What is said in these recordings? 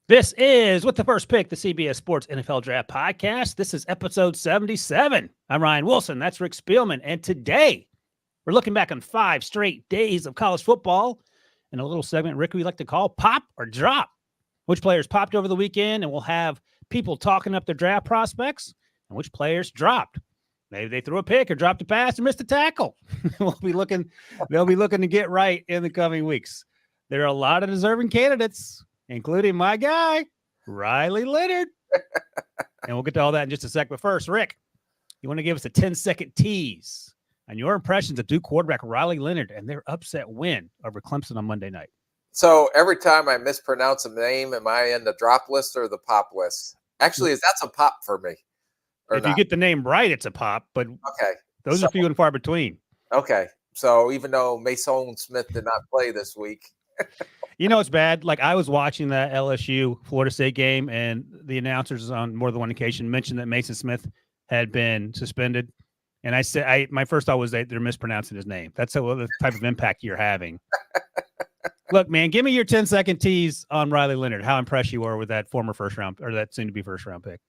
This is With the First Pick, the CBS Sports NFL Draft Podcast. This is episode 77. I'm Ryan Wilson. That's Rick Spielman. And today, we're looking back on 5 straight days of college football in a little segment, Rick, we like to call Pop or Drop. Which players popped over the weekend, and we'll have people talking up their draft prospects, and which players dropped. Maybe they threw a pick or dropped a pass or missed a tackle. They'll be looking to get right in the coming weeks. There are a lot of deserving candidates, including my guy, Riley Leonard. And we'll get to all that in just a sec. But first, Rick, you want to give us a 10-second tease on your impressions of Duke quarterback Riley Leonard and their upset win over Clemson on Monday night? So every time I mispronounce a name, am I in the drop list or the pop list? Actually, that's a pop for me. If you get the name right, it's a pop, but okay, those are few and far between. Okay, so even though Mason Smith did not play this week. You know, it's bad. Like, I was watching that LSU Florida State game, and the announcers on more than one occasion mentioned that Mason Smith had been suspended. And I said, my first thought was that they're mispronouncing his name. That's the type of impact you're having. Look, man, give me your 10-second tease on Riley Leonard. How impressed you were with that former first-round, or that soon-to-be first-round pick.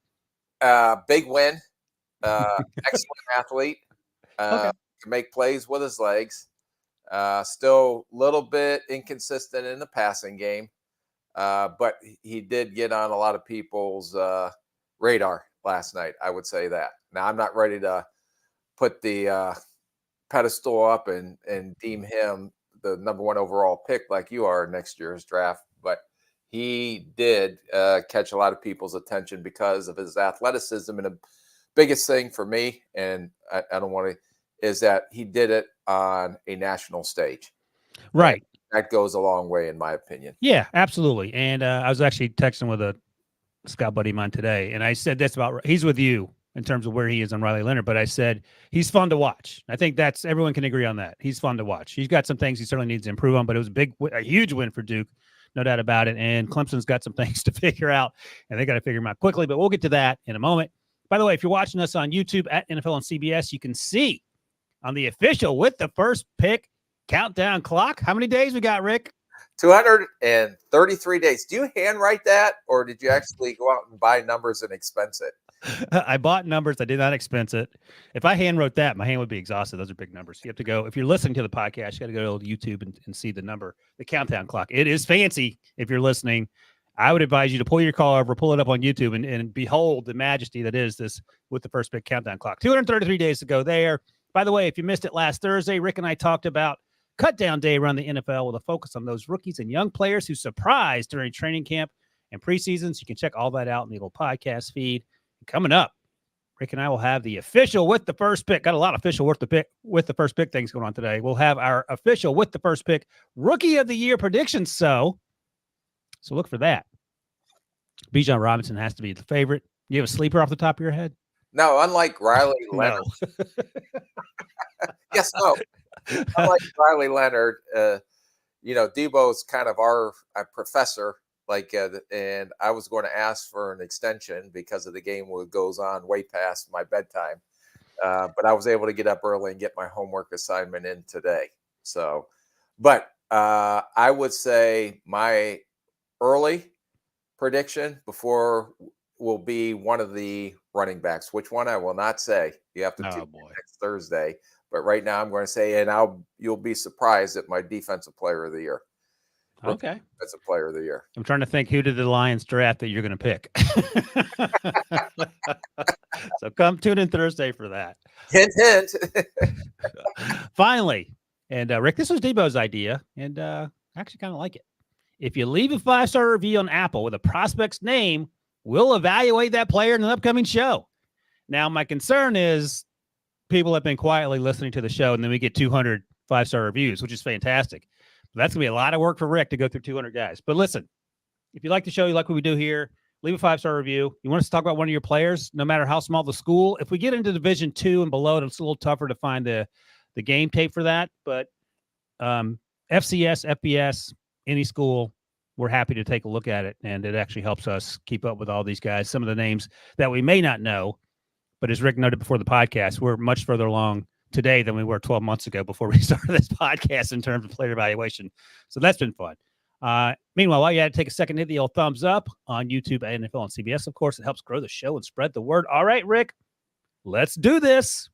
Big win. Excellent athlete. Okay. Can make plays with his legs. Still a little bit inconsistent in the passing game. But he did get on a lot of people's radar last night, I would say that. Now, I'm not ready to put the pedestal up and deem him the number 1 overall pick like you are next year's draft, but he did catch a lot of people's attention because of his athleticism. And the biggest thing for me, and I don't want to, is that he did it on a national stage. Right. And that goes a long way, in my opinion. Yeah, absolutely. And I was actually texting with a scout buddy of mine today, and I said this about, he's with you in terms of where he is on Riley Leonard, but I said he's fun to watch. I think everyone can agree on that. He's fun to watch. He's got some things he certainly needs to improve on, but it was a huge win for Duke, no doubt about it. And Clemson's got some things to figure out, and they got to figure them out quickly, but we'll get to that in a moment. By the way, if you're watching us on YouTube at NFL on CBS, you can see on the official With the First Pick countdown clock, how many days we got, Rick? 233 days. Do you handwrite that, or did you actually go out and buy numbers and expense it? I bought numbers. I did not expense it. If I hand wrote that, my hand would be exhausted. Those are big numbers. You have to go, if you're listening to the podcast, you got to go to YouTube and see the number, the countdown clock. It is fancy. If you're listening, I would advise you to pull your car over, pull it up on YouTube, and behold the majesty that is this With the First Pick countdown clock. 233 days to go there. By the way, if you missed it last Thursday, Rick and I talked about cut down day around the NFL with a focus on those rookies and young players who surprised during training camp and preseason. So you can check all that out in the little podcast feed. Coming up, Rick and I will have the official With the First Pick. Got a lot of official With the First Pick things going on today. We'll have our official With the First Pick Rookie of the Year predictions. So look for that. Bijan Robinson has to be the favorite. You have a sleeper off the top of your head? No, unlike Riley Leonard. Yes, no. Unlike Riley Leonard, Debo's kind of our professor. And I was going to ask for an extension because of the game goes on way past my bedtime. But I was able to get up early and get my homework assignment in today. But I would say my early prediction before will be one of the running backs. Which one I will not say. You have to tune in next Thursday. But right now I'm going to say, and you'll be surprised at my defensive player of the year. Okay. That's a player of the year. I'm trying to think, who did the Lions draft that you're going to pick? So come tune in Thursday for that. Hint, hint. Finally, and Rick, this was Debo's idea, and I actually kind of like it. If you leave a 5-star review on Apple with a prospect's name, we'll evaluate that player in an upcoming show. Now, my concern is people have been quietly listening to the show, and then we get 200 5-star reviews, which is fantastic. That's going to be a lot of work for Rick to go through 200 guys. But listen, if you like the show, you like what we do here, leave a 5-star review. You want us to talk about one of your players, no matter how small the school. If we get into Division II and below, it's a little tougher to find the game tape for that. But FCS, FBS, any school, we're happy to take a look at it. And it actually helps us keep up with all these guys. Some of the names that we may not know, but as Rick noted before the podcast, we're much further along today than we were 12 months ago before we started this podcast in terms of player evaluation. So that's been fun. Meanwhile, while you had to take a second, hit the old thumbs up on YouTube, NFL, and CBS. Of course, it helps grow the show and spread the word. All right, Rick, let's do this.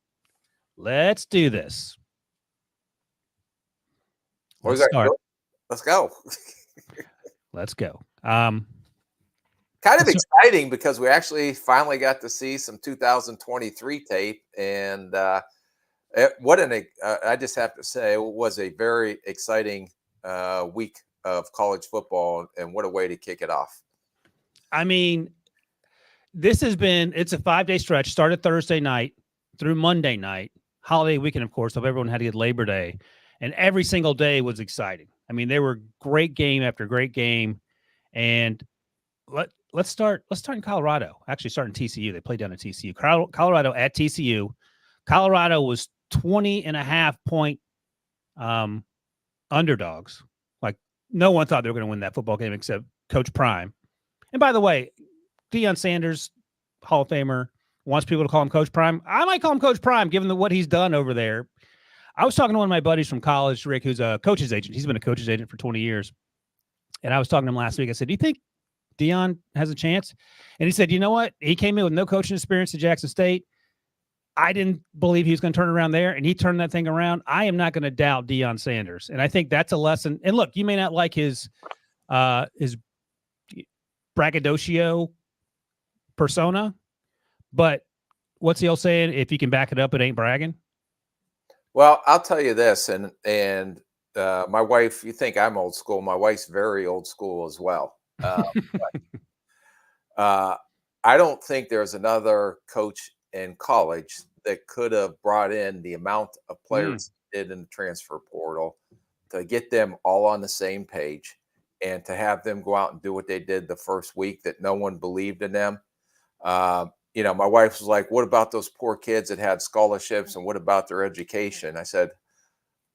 Let's do this. Let's start. Let's go. Let's go. Kind of exciting because we actually finally got to see some 2023 tape, and I just have to say it was a very exciting week of college football, and what a way to kick it off. I mean, it's a 5-day stretch, started Thursday night through Monday night, holiday weekend, of course, so everyone had to get Labor Day, and every single day was exciting. I mean, there were great game after great game, and let's start in Colorado. Actually, start in TCU. They played down at TCU. Colorado at TCU. Colorado was 20.5-point underdogs. Like, no one thought they were going to win that football game except Coach Prime. And by the way, Deion Sanders, Hall of Famer, wants people to call him Coach Prime. I might call him Coach Prime, given what he's done over there. I was talking to one of my buddies from college, Rick, who's a coach's agent. He's been a coach's agent for 20 years. And I was talking to him last week. I said, do you think Deion has a chance? And he said, you know what? He came in with no coaching experience at Jackson State. I didn't believe he was going to turn around there, and he turned that thing around. I am not going to doubt Deion Sanders. And I think that's a lesson. And look, you may not like his braggadocio persona, but what's the old saying? If you can back it up, it ain't bragging. Well, I'll tell you this, and my wife, you think I'm old school. My wife's very old school as well. I don't think there's another coach in college that could have brought in the amount of players did in the transfer portal to get them all on the same page and to have them go out and do what they did the first week that no one believed in them. My wife was like, what about those poor kids that had scholarships and what about their education? I said,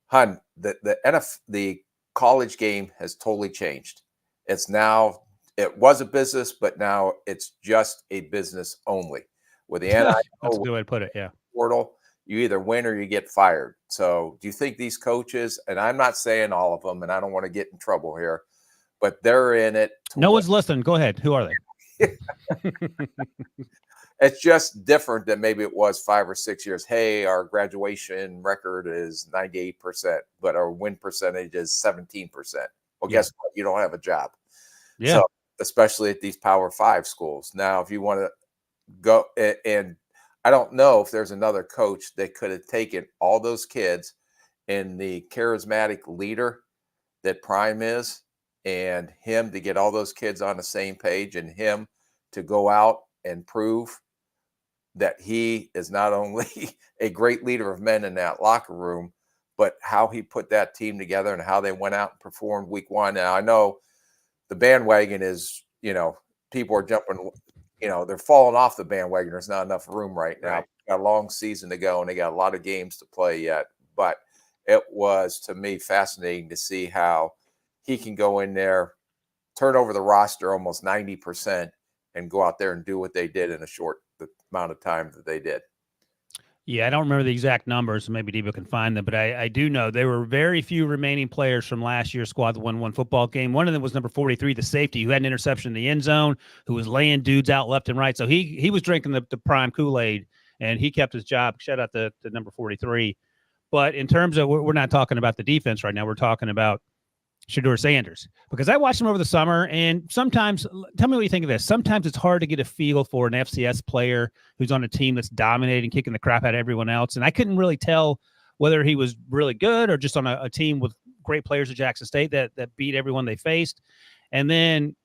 hon, the college game has totally changed. It was a business, but now it's just a business only. With the NIL, that's a good way to put it. Yeah. Portal, you either win or you get fired. So do you think these coaches, and I'm not saying all of them, and I don't want to get in trouble here, but they're in it. No one's listening. Go ahead. Who are they? It's just different than maybe it was 5 or 6 years. Hey, our graduation record is 98%, but our win percentage is 17%. Well, guess what? You don't have a job. Yeah. So, especially at these Power 5 schools. Now, if you want to go, and I don't know if there's another coach that could have taken all those kids and the charismatic leader that Prime is, and him to get all those kids on the same page, and him to go out and prove that he is not only a great leader of men in that locker room, but how he put that team together and how they went out and performed week one. Now, I know the bandwagon is, people are jumping, they're falling off the bandwagon. There's not enough room right now. Right. Got a long season to go, and they got a lot of games to play yet. But it was, to me, fascinating to see how he can go in there, turn over the roster almost 90%, and go out there and do what they did in a short amount of time that they did. Yeah, I don't remember the exact numbers. Maybe Debo can find them, but I do know there were very few remaining players from last year's squad that won one football game. One of them was number 43, the safety, who had an interception in the end zone, who was laying dudes out left and right. So he was drinking the Prime Kool-Aid, and he kept his job. Shout out to number 43. But in terms of, we're not talking about the defense right now. We're talking about Shedeur Sanders, because I watched him over the summer, and sometimes, tell me what you think of this. Sometimes it's hard to get a feel for an FCS player who's on a team that's dominating, kicking the crap out of everyone else. And I couldn't really tell whether he was really good or just on a team with great players at Jackson State that beat everyone they faced. And then,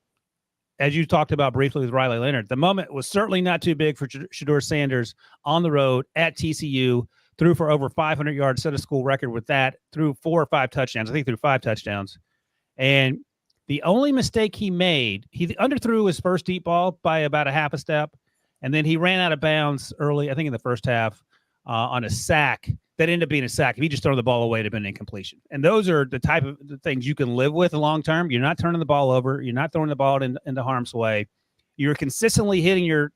as you talked about briefly with Riley Leonard, the moment was certainly not too big for Shedeur Sanders on the road at TCU, threw for over 500 yards, set a school record with that, threw 4 or 5 touchdowns. I think threw 5 touchdowns. And the only mistake he made, he underthrew his first deep ball by about a half a step, and then he ran out of bounds early, I think in the first half, on a sack that ended up being a sack. If he just thrown the ball away, it'd have been an incompletion. And those are the type of things you can live with long term. You're not turning the ball over. You're not throwing the ball into harm's way. You're consistently hitting your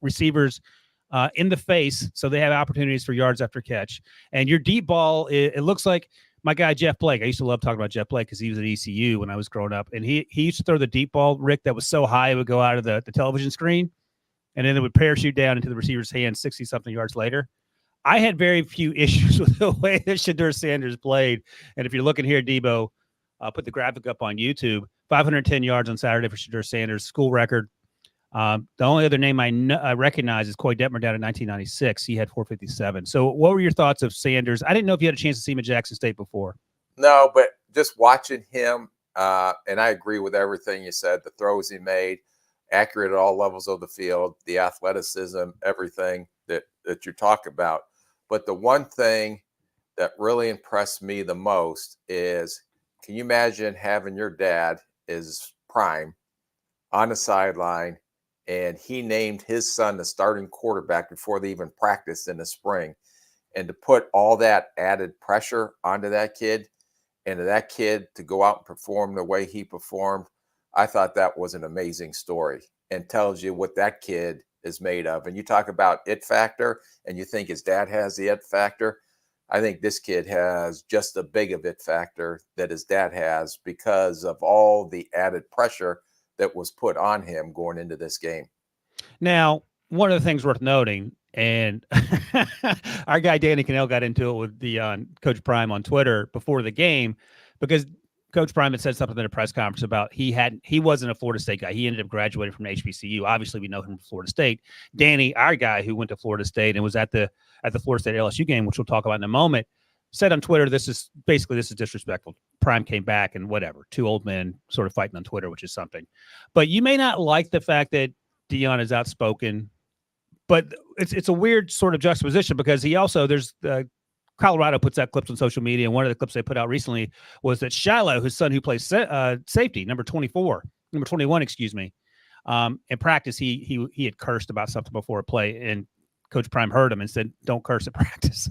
receivers in the face so they have opportunities for yards after catch. And your deep ball, it looks like My guy Jeff Blake. I used to love talking about Jeff Blake because he was at ECU when I was growing up, and he used to throw the deep ball, Rick, that was so high it would go out of the television screen, and then it would parachute down into the receiver's hand 60-something yards later. I had very few issues with the way that Shedeur Sanders played. And if you're looking here, Debo, put the graphic up on YouTube. 510 yards on Saturday for Shedeur Sanders, school record. The only other name I recognize is Coy Detmer down in 1996. He had 457. So what were your thoughts of Sanders? I didn't know if you had a chance to see him at Jackson State before. No, but just watching him, and I agree with everything you said, the throws he made, accurate at all levels of the field, the athleticism, everything that you talk about. But the one thing that really impressed me the most is, can you imagine having your dad is prime on the sideline, and he named his son the starting quarterback before they even practiced in the spring, and to put all that added pressure onto that kid, and to that kid to go out and perform the way he performed, I thought that was an amazing story and tells you what that kid is made of. And you talk about it factor, and you think his dad has the it factor. I think this kid has just as big of it factor that his dad has because of all the added pressure that was put on him going into this game. Now, one of the things worth noting, and our guy Danny Cannell got into it with the Coach Prime on Twitter before the game, because Coach Prime had said something in a press conference about he wasn't a Florida State guy. He ended up graduating from HBCU. Obviously, we know him from Florida State. Danny, our guy who went to Florida State and was at the Florida State LSU game, which we'll talk about in a moment, said on Twitter, this is disrespectful. Prime came back and whatever. Two old men sort of fighting on Twitter, which is something. But you may not like the fact that Deion is outspoken, but it's a weird sort of juxtaposition because he also, there's Colorado puts out clips on social media, and one of the clips they put out recently was that Shiloh, his son who plays safety, number 21, in practice, he had cursed about something before a play, and Coach Prime heard him and said, "Don't curse at practice."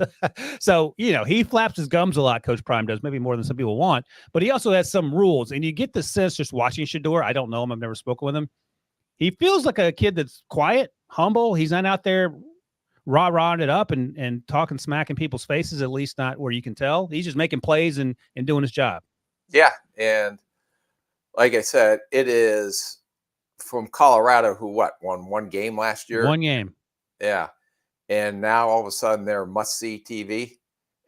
So, he flaps his gums a lot, Coach Prime does, maybe more than some people want, but he also has some rules, and you get the sense just watching Shedeur. I don't know him. I've never spoken with him. He feels like a kid that's quiet, humble. He's not out there rah-rahing it up and talking smack in people's faces, at least not where you can tell. He's just making plays and doing his job. Yeah, and like I said, it is from Colorado, who won one game last year? One game. Yeah, and now all of a sudden they're must-see TV.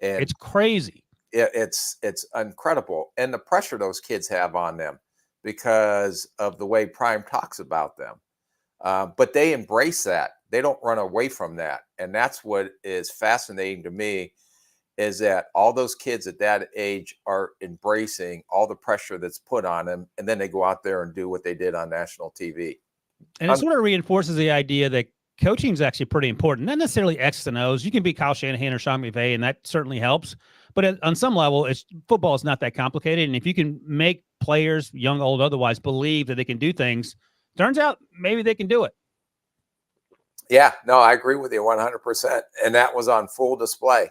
And it's crazy. It's incredible. And the pressure those kids have on them because of the way Prime talks about them. But they embrace that. They don't run away from that. And that's what is fascinating to me, is that all those kids at that age are embracing all the pressure that's put on them. And then they go out there and do what they did on national TV. And it sort of reinforces the idea that coaching is actually pretty important. Not necessarily X's and O's. You can be Kyle Shanahan or Sean McVay, and that certainly helps. But on some level, football is not that complicated. And if you can make players, young, old, otherwise, believe that they can do things, turns out maybe they can do it. Yeah, no, I agree with you 100%. And that was on full display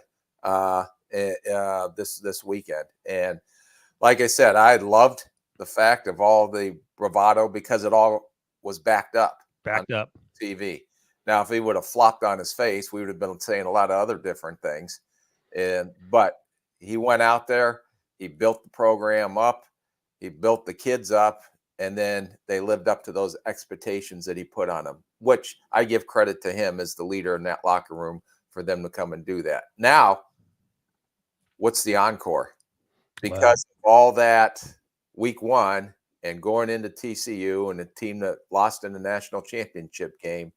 this weekend. And like I said, I loved the fact of all the bravado because it all was backed up on TV. Now, if he would have flopped on his face, we would have been saying a lot of other different things. But he went out there, he built the program up, he built the kids up, and then they lived up to those expectations that he put on them, which I give credit to him as the leader in that locker room for them to come and do that. Now, what's the encore? Because of all that week one and going into TCU and the team that lost in the national championship game,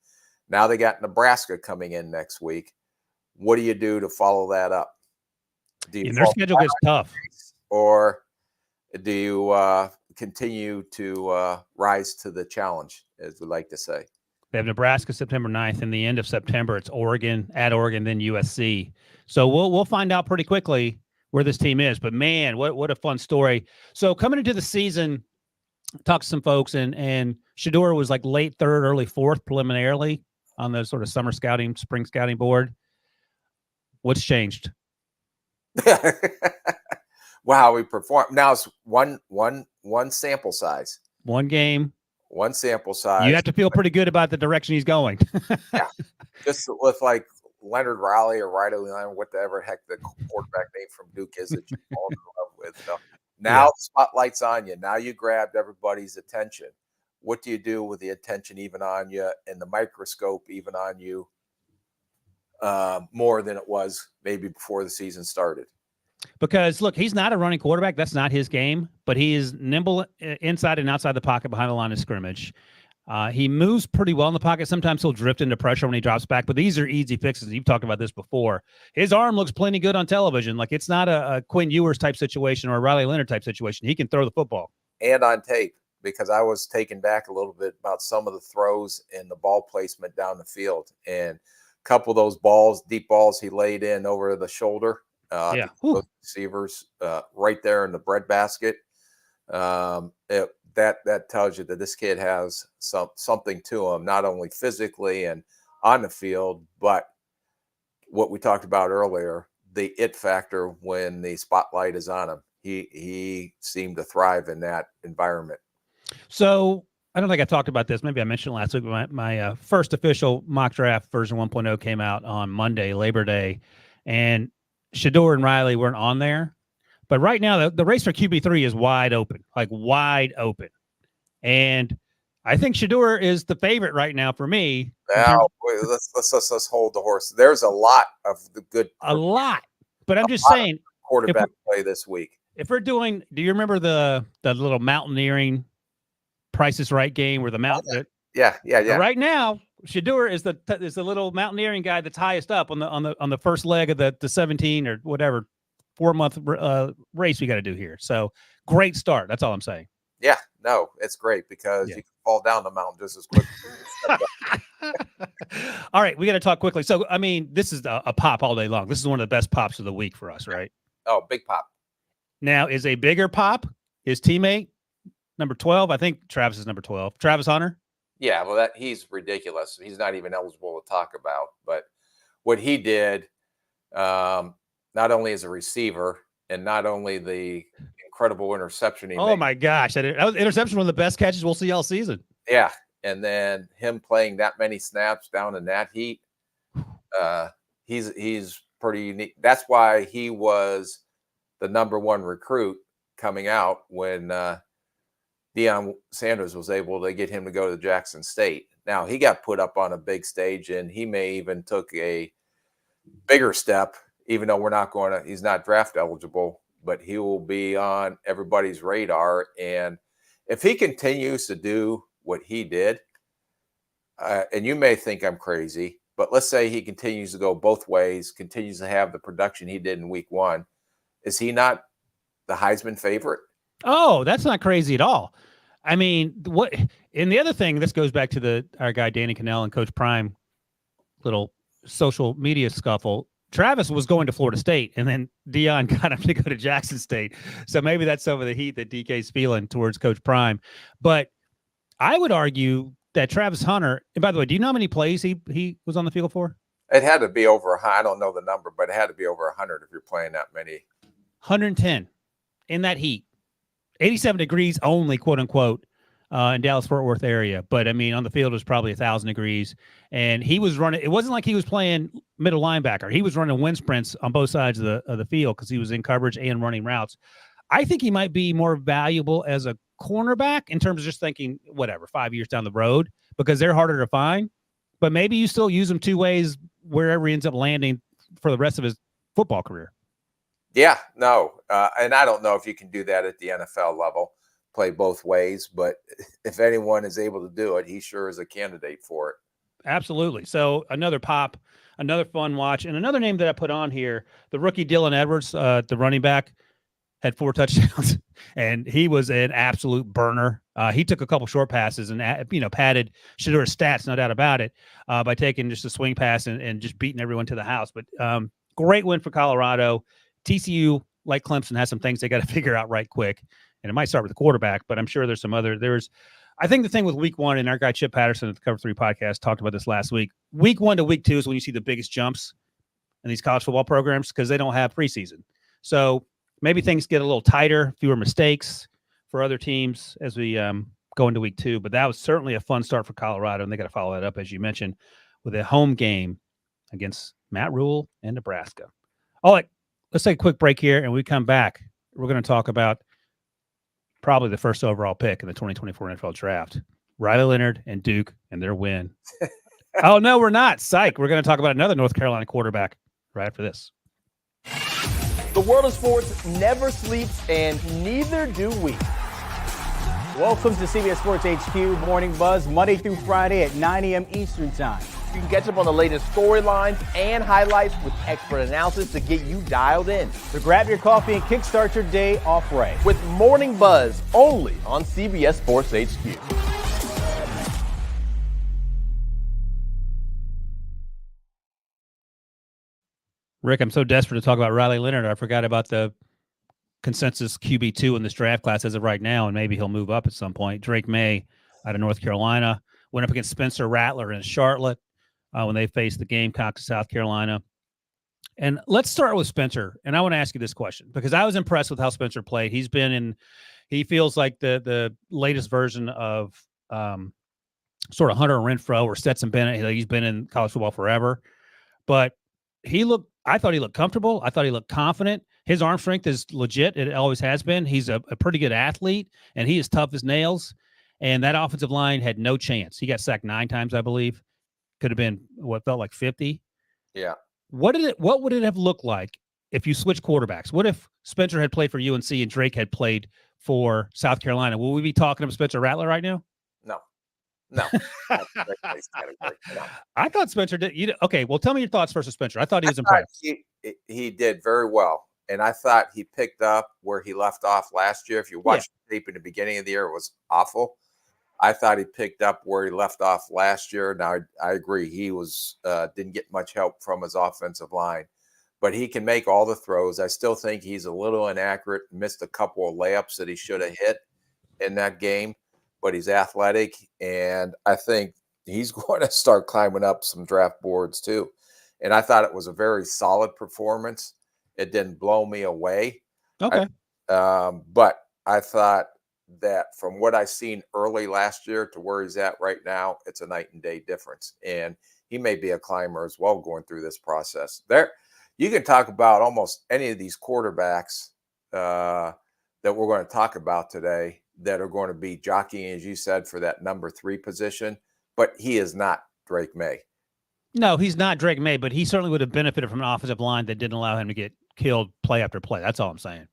now they got Nebraska coming in next week. What do you do to follow that up? Their schedule gets tough. Or do you continue to rise to the challenge, as we like to say? They have Nebraska September 9th, and the end of September, it's Oregon, then USC. So we'll find out pretty quickly where this team is. But, man, what a fun story. So coming into the season, talked to some folks, and Shedeur was like late third, early fourth preliminarily on the sort of summer scouting, spring scouting board. What's changed? Wow, we performed. Now it's one sample size. One game. One sample size. You have to feel pretty good about the direction he's going. Yeah. Just with like Leonard Riley or Riley Leonard, whatever heck the quarterback name from Duke is that you fall in love with. So now the spotlight's on you. Now you grabbed everybody's attention. What do you do with the attention even on you and the microscope even on you more than it was maybe before the season started? Because look, he's not a running quarterback. That's not his game, but he is nimble inside and outside the pocket behind the line of scrimmage. He moves pretty well in the pocket. Sometimes he'll drift into pressure when he drops back, but these are easy fixes. You've talked about this before. His arm looks plenty good on television. Like, it's not a Quinn Ewers type situation or a Riley Leonard type situation. He can throw the football. And on tape, because I was taken back a little bit about some of the throws and the ball placement down the field. And a couple of those balls, deep balls he laid in over the shoulder. Those receivers right there in the breadbasket. That tells you that this kid has something to him, not only physically and on the field, but what we talked about earlier, the it factor when the spotlight is on him. He seemed to thrive in that environment. So I don't think I talked about this. Maybe I mentioned last week. My first official mock draft version 1.0 came out on Monday, Labor Day, and Shedeur and Riley weren't on there. But right now, the race for QB3 is wide open, like wide open. And I think Shedeur is the favorite right now for me. Now, let's hold the horse. There's a lot of the good. A lot. But I'm just saying. Quarterback play this week. If we're doing, do you remember the little mountaineering Price is Right game where the mountain? Yeah. Right now, Shedeur is the little mountaineering guy that's highest up on the first leg of the 17 or whatever 4-month race we got to do here. So great start. That's all I'm saying. Yeah, no, it's great because you can fall down the mountain just as quick. All right, we got to talk quickly. So, I mean, this is a pop all day long. This is one of the best pops of the week for us, right? Oh, big pop. Now, is a bigger pop his teammate, number 12? I think Travis is number 12. Travis Hunter? Yeah, well, he's ridiculous. He's not even eligible to talk about. But what he did, not only as a receiver and not only the incredible interception he made. My gosh. That was interception, one of the best catches we'll see all season. Yeah. And then him playing that many snaps down in that heat, he's pretty unique. That's why he was the number one recruit coming out when Deion Sanders was able to get him to go to Jackson State. Now, he got put up on a big stage, and he may even took a bigger step, even though he's not draft eligible, but he will be on everybody's radar. And if he continues to do what he did, and you may think I'm crazy, but let's say he continues to go both ways, continues to have the production he did in week 1, is he not the Heisman favorite? Oh, that's not crazy at all. I mean, and the other thing, this goes back to our guy Danny Cannell and Coach Prime little social media scuffle. Travis was going to Florida State, and then Deion got him to go to Jackson State. So maybe that's some of the heat that DK's feeling towards Coach Prime. But I would argue that Travis Hunter, and by the way, do you know how many plays he was on the field for? It had to be over, I don't know the number, but it had to be over 100 if you're playing that many. 110 in that heat. 87 degrees only, quote unquote, in Dallas-Fort Worth area. But, I mean, on the field it was probably 1,000 degrees. And he was running – it wasn't like he was playing middle linebacker. He was running wind sprints on both sides of the field because he was in coverage and running routes. I think he might be more valuable as a cornerback in terms of just thinking, 5 years down the road, because they're harder to find. But maybe you still use him two ways wherever he ends up landing for the rest of his football career. Yeah, no. And I don't know if you can do that at the NFL level, play both ways. But if anyone is able to do it, he sure is a candidate for it. Absolutely. So another pop, another fun watch. And another name that I put on here, the rookie Dylan Edwards, the running back, had 4 touchdowns, and he was an absolute burner. He took a couple short passes and, padded Shedeur's stats, no doubt about it, by taking just a swing pass and just beating everyone to the house. But great win for Colorado. TCU, like Clemson, has some things they got to figure out right quick. And it might start with the quarterback, but I'm sure there's some other. I think the thing with week 1, and our guy Chip Patterson at the Cover 3 podcast talked about this last week. Week 1 to week 2 is when you see the biggest jumps in these college football programs because they don't have preseason. So maybe things get a little tighter, fewer mistakes for other teams as we go into week 2. But that was certainly a fun start for Colorado, and they got to follow that up, as you mentioned, with a home game against Matt Rule and Nebraska. All right, let's take a quick break here, and when we come back, we're going to talk about probably the first overall pick in the 2024 NFL Draft, Riley Leonard and Duke and their win. Oh, no, we're not. Psych. We're going to talk about another North Carolina quarterback right after this. The world of sports never sleeps, and neither do we. Welcome to CBS Sports HQ Morning Buzz, Monday through Friday at 9 a.m. Eastern Time. You can catch up on the latest storylines and highlights with expert analysis to get you dialed in. So grab your coffee and kickstart your day off right with Morning Buzz only on CBS Sports HQ. Rick, I'm so desperate to talk about Riley Leonard. I forgot about the consensus QB2 in this draft class as of right now, and maybe he'll move up at some point. Drake Maye out of North Carolina went up against Spencer Rattler in Charlotte when they faced the Gamecocks of South Carolina. And let's start with Spencer. And I want to ask you this question because I was impressed with how Spencer played. He feels like the latest version of sort of Hunter Renfrow or Stetson Bennett. He's been in college football forever, but I thought he looked comfortable. I thought he looked confident. His arm strength is legit. It always has been. He's a pretty good athlete, and he is tough as nails. And that offensive line had no chance. He got sacked 9 times, I believe. Could have been what felt like 50. Yeah. What would it have looked like if you switched quarterbacks? What if Spencer had played for UNC and Drake had played for South Carolina? Will we be talking about Spencer Rattler right now? No. I thought Spencer did. Okay, well, tell me your thoughts first of Spencer. I thought he was impressed. He did very well. And I thought he picked up where he left off last year. If you watched the tape in the beginning of the year, it was awful. I thought he picked up where he left off last year. Now, I agree. He didn't get much help from his offensive line, but he can make all the throws. I still think he's a little inaccurate, missed a couple of layups that he should have hit in that game, but he's athletic, and I think he's going to start climbing up some draft boards too. And I thought it was a very solid performance. It didn't blow me away. Okay. But I thought that from what I seen early last year to where he's at right now, it's a night and day difference. And he may be a climber as well going through this process. You can talk about almost any of these quarterbacks that we're going to talk about today that are going to be jockeying, as you said, for that number 3 position. But he is not Drake Maye. No, he's not Drake Maye, but he certainly would have benefited from an offensive line that didn't allow him to get killed play after play. That's all I'm saying.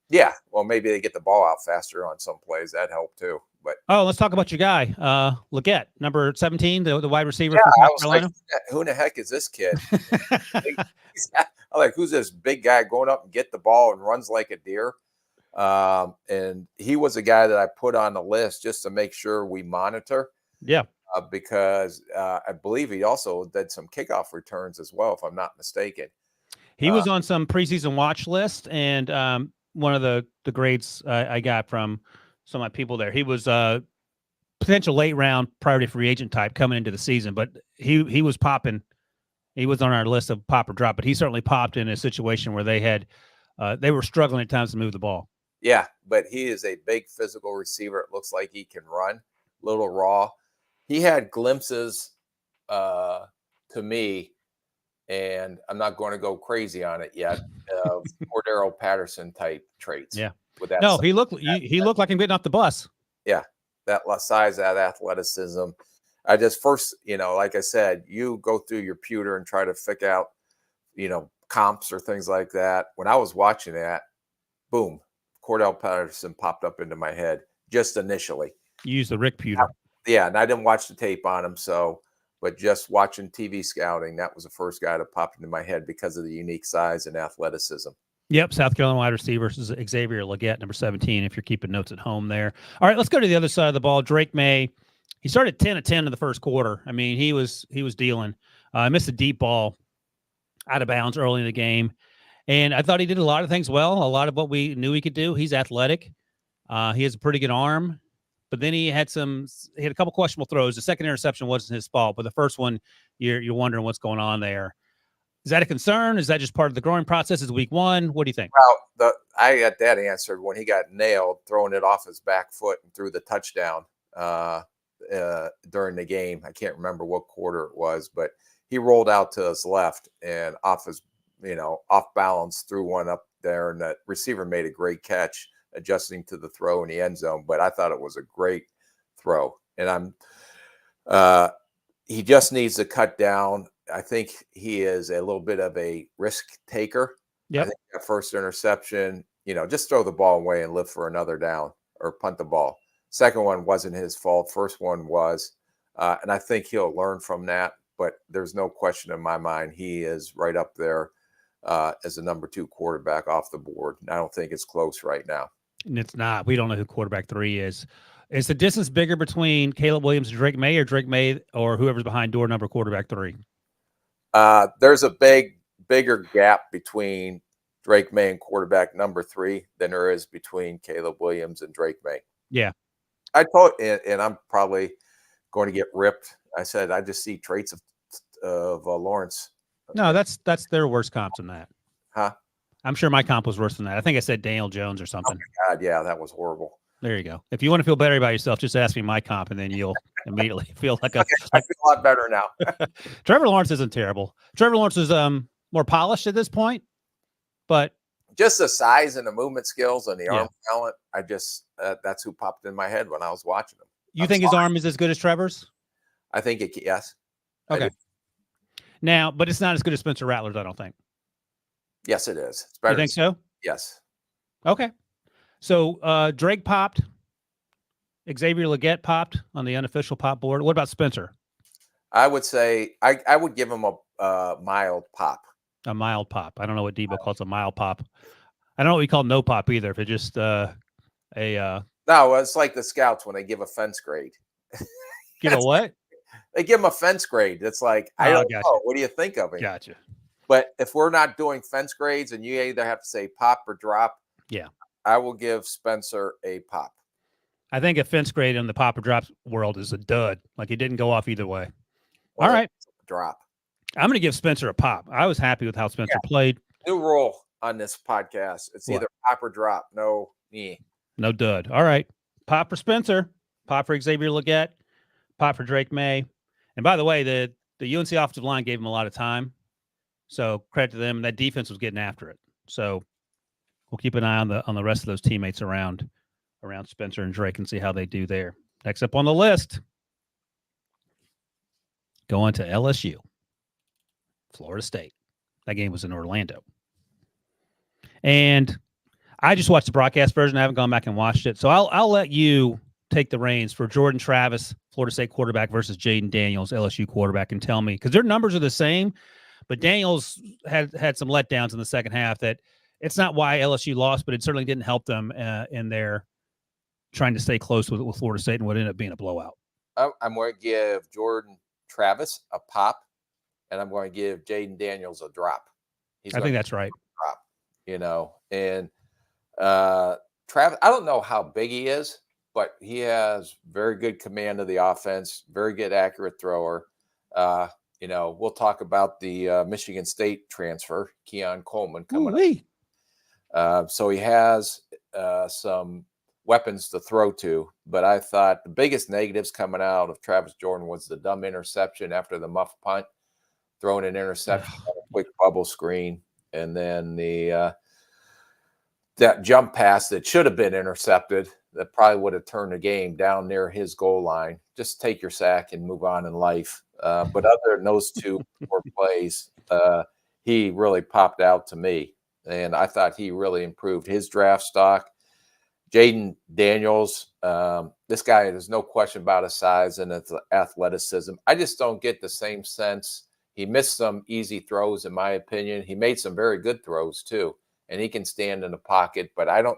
Yeah, well, maybe they get the ball out faster on some plays. That helped too. But let's talk about your guy, Leggett, number 17, the wide receiver. Yeah, from I South was Carolina. like, who in the heck is this kid? I'm like, who's this big guy going up and get the ball and runs like a deer? And he was a guy that I put on the list just to make sure we monitor. Yeah. Because I believe he also did some kickoff returns as well, if I'm not mistaken. He was on some preseason watch list, and one of the grades I got from some of my people there, he was potential late round priority free agent type coming into the season, but he was popping. He was on our list of pop or drop, but he certainly popped in a situation where they were struggling at times to move the ball. Yeah, but he is a big physical receiver. It looks like he can run, a little raw. He had glimpses to me, and I'm not going to go crazy on it yet, of Cordero Patterson type traits. Yeah. With that no, size. he looked like him getting off the bus. Yeah, that size, that athleticism. I just first, like I said, you go through your pewter and try to figure out, comps or things like that. When I was watching that, boom, Cordell Patterson popped up into my head just initially. You used the Rick pewter. Yeah, and I didn't watch the tape on him, but just watching TV scouting, that was the first guy that popped into my head because of the unique size and athleticism. Yep, South Carolina wide receiver is Xavier Leggett, number 17, if you're keeping notes at home there. All right, let's go to the other side of the ball. Drake Maye, he started 10 of 10 in the first quarter. I mean, he was dealing. Missed a deep ball out of bounds early in the game, and I thought he did a lot of things well, a lot of what we knew he could do. He's athletic. He has a pretty good arm. But then he had a couple questionable throws. The second interception wasn't his fault, but the first one, you're wondering what's going on there. Is that a concern? Is that just part of the growing process? Is week 1? What do you think? Well, I got that answered when he got nailed, throwing it off his back foot and threw the touchdown during the game. I can't remember what quarter it was, but he rolled out to his left and off balance, threw one up there, and that receiver made a great catch, adjusting to the throw in the end zone. But I thought it was a great throw, and he just needs to cut down. I think he is a little bit of a risk taker. Yep. I think that first interception, just throw the ball away and live for another down or punt the ball. Second one wasn't his fault. First one was. And I think he'll learn from that. But there's no question in my mind he is right up there as the number 2 quarterback off the board. And I don't think it's close right now. And it's not. We don't know who quarterback 3 is. Is the distance bigger between Caleb Williams and Drake Maye or whoever's behind door number quarterback 3? There's a bigger gap between Drake Maye and quarterback number 3 than there is between Caleb Williams and Drake Maye. Yeah. I thought, and I'm probably going to get ripped. I said I just see traits of Lawrence. No, that's their worst comps than that. Huh? I'm sure my comp was worse than that. I think I said Daniel Jones or something. Oh my God, yeah, that was horrible. There you go. If you want to feel better about yourself, just ask me my comp, and then you'll immediately feel like I feel a lot better now. Trevor Lawrence isn't terrible. Trevor Lawrence is more polished at this point, but just the size and the movement skills and the arm talent. I just that's who popped in my head when I was watching him. You think his arm is as good as Trevor's? I think yes. Okay. Now, but it's not as good as Spencer Rattler's, I don't think. Yes, it is. It's better. You think so? Yes. Okay. So Drake popped. Xavier Legette popped on the unofficial pop board. What about Spencer? I would say I would give him a mild pop. A mild pop. I don't know what Debo calls a mild pop. I don't know what we call no pop either. If it just No, it's like the scouts when they give a fence grade. Give a what? They give him a fence grade. It's like, I don't know. What do you think of it? Gotcha. But if we're not doing fence grades and you either have to say pop or drop, yeah, I will give Spencer a pop. I think a fence grade in the pop or drop world is a dud. Like it didn't go off either way. Well, all right. Drop. I'm going to give Spencer a pop. I was happy with how Spencer played. New rule on this podcast. It's either pop or drop. No dud. All right. Pop for Spencer. Pop for Xavier Legette. Pop for Drake Maye. And by the way, the UNC offensive line gave him a lot of time. So credit to them. That defense was getting after it. So we'll keep an eye on the rest of those teammates around Spencer and Drake and see how they do there. Next up on the list, going to LSU, Florida State. That game was in Orlando. And I just watched the broadcast version. I haven't gone back and watched it. So I'll let you take the reins for Jordan Travis, Florida State quarterback, versus Jaden Daniels, LSU quarterback, and tell me, because their numbers are the same, but Daniels had some letdowns in the second half that it's not why LSU lost, but it certainly didn't help them in their trying to stay close with Florida State and what ended up being a blowout. I'm going to give Jordan Travis a pop, and I'm going to give Jaden Daniels a drop. I think that's right. Drop, and Travis, I don't know how big he is, but he has very good command of the offense, very good accurate thrower. We'll talk about the Michigan State transfer, Keon Coleman, coming up. So he has some weapons to throw to, but I thought the biggest negatives coming out of Travis Jordan was the dumb interception after the muff punt, throwing an interception on a quick bubble screen, and then that jump pass that should have been intercepted that probably would have turned the game down near his goal line. Just take your sack and move on in life. But other than those two plays, he really popped out to me, and I thought he really improved his draft stock. Jaden Daniels, this guy, there's no question about his size and his athleticism. I just don't get the same sense. He missed some easy throws, in my opinion. He made some very good throws, too, and he can stand in the pocket. But I don't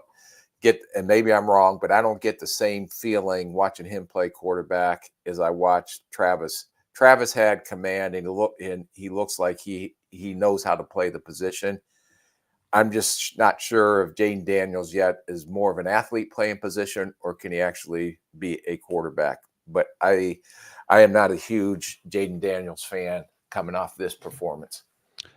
get, and maybe I'm wrong, but I don't get the same feeling watching him play quarterback as I watched Travis. Travis had command, and he looks like he knows how to play the position. I'm just not sure if Jaden Daniels yet is more of an athlete playing position, or can he actually be a quarterback. But I am not a huge Jaden Daniels fan coming off this performance.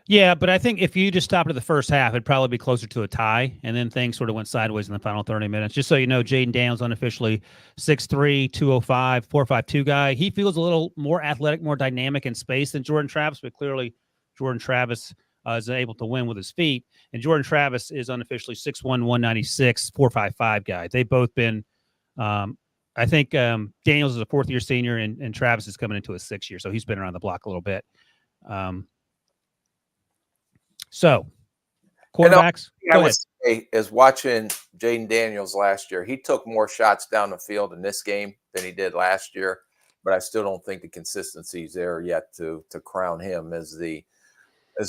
Yeah, but I think if you just stopped at the first half, it'd probably be closer to a tie, and then things sort of went sideways in the final 30 minutes. Just so you know, Jaden Daniels unofficially 6'3", 205, 4.52 guy. He feels a little more athletic, more dynamic in space than Jordan Travis, but clearly Jordan Travis is able to win with his feet. And Jordan Travis is unofficially 6'1", 196, 4.55 guy. They've both been I think Daniels is a fourth-year senior, and Travis is coming into his sixth year, so he's been around the block a little bit. So, quarterbacks. I would say is watching Jaden Daniels last year. He took more shots down the field in this game than he did last year, but I still don't think the consistency is there yet to crown him as the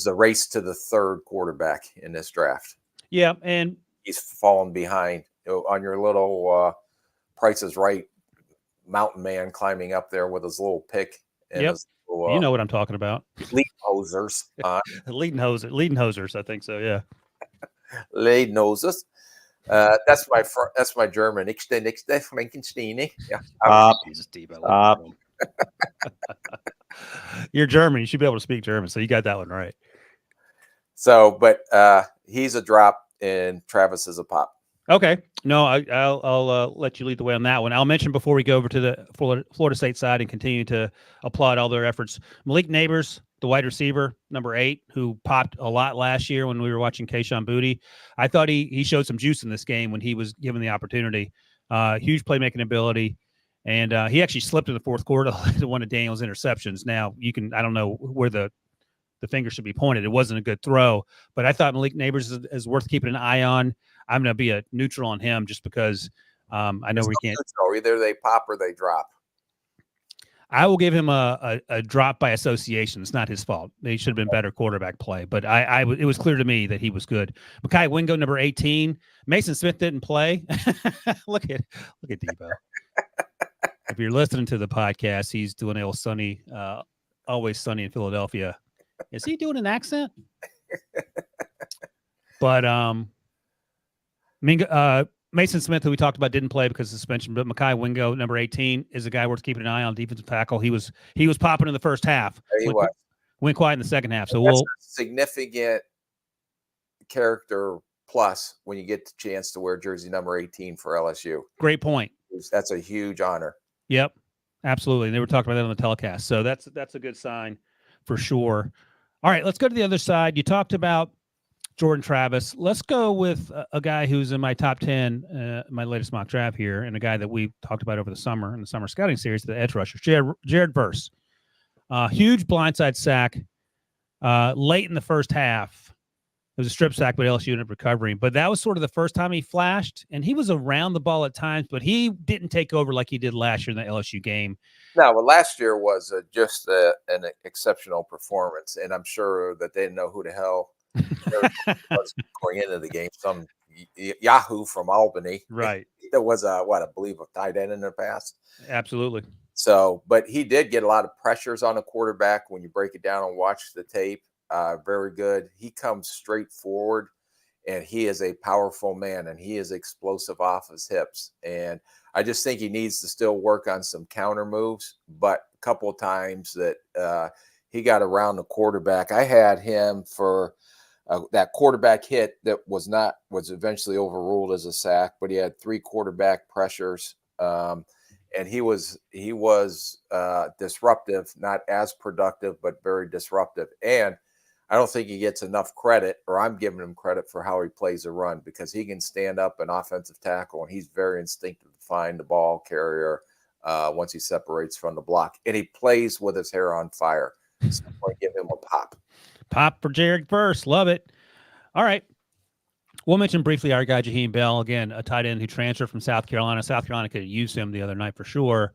race to the third quarterback in this draft. Yeah, and he's fallen behind on your little Price is Right mountain man climbing up there with his little pick. And his little, you know what I'm talking about. Lead hosers. Leading hosers, I think so, yeah. Lead noses. That's my German. Nächste Frankenstein. Yeah. Jesus, Debo. You're German. You should be able to speak German, so you got that one right. So, but he's a drop and Travis is a pop. Okay. No, I'll let you lead the way on that one. I'll mention before we go over to the Florida State side and continue to applaud all their efforts. Malik Neighbors, the wide receiver, number 8, who popped a lot last year when we were watching Keyshawn Boutte. I thought he showed some juice in this game when he was given the opportunity. Huge playmaking ability. And he actually slipped in the fourth quarter to one of Daniel's interceptions. Now, I don't know where the finger should be pointed. It wasn't a good throw, but I thought Malik Neighbors is worth keeping an eye on. I'm going to be a neutral on him just because I know we can't. Either they pop or they drop. I will give him a drop by association. It's not his fault. He should have been better quarterback play, but it was clear to me that he was good. Makai Wingo, number 18. Mason Smith didn't play. Look at Debo. If you're listening to the podcast, he's doing a sunny, always sunny in Philadelphia. Is he doing an accent? But Mason Smith, who we talked about, didn't play because of suspension. But Makai Wingo, number 18, is a guy worth keeping an eye on. Defensive tackle. He was popping in the first half. Went quiet in the second half. So that's a significant character plus when you get the chance to wear jersey number 18 for LSU. Great point. That's a huge honor. Yep, absolutely. And they were talking about that on the telecast. So that's a good sign for sure. All right, let's go to the other side. You talked about Jordan Travis. Let's go with a guy who's in my top 10, my latest mock draft here, and a guy that we talked about over the summer in the summer scouting series, the edge rusher, Jared Verse. Huge blindside sack late in the first half. It was a strip sack, but LSU ended up recovering. But that was sort of the first time he flashed, and he was around the ball at times, but he didn't take over like he did last year in the LSU game. No, but last year was just an exceptional performance, and I'm sure that they didn't know who the hell was going into the game. Some Yahoo from Albany, right? There was I believe a tight end in the past. Absolutely. So, but he did get a lot of pressures on the quarterback when you break it down and watch the tape. Very good. He comes straight forward, and he is a powerful man, and he is explosive off his hips. And I just think he needs to still work on some counter moves. But a couple of times that he got around the quarterback, I had him for that quarterback hit that was eventually overruled as a sack, but he had 3 quarterback pressures. And he was disruptive, not as productive, but very disruptive. And I don't think he gets enough credit, or I'm giving him credit for how he plays a run, because he can stand up an offensive tackle, and he's very instinctive to find the ball carrier once he separates from the block. And he plays with his hair on fire. So I'm going to give him a pop. Pop for Jared Verse. Love it. All right. We'll mention briefly our guy, Jaheim Bell, again, a tight end who transferred from South Carolina. South Carolina could have used him the other night for sure.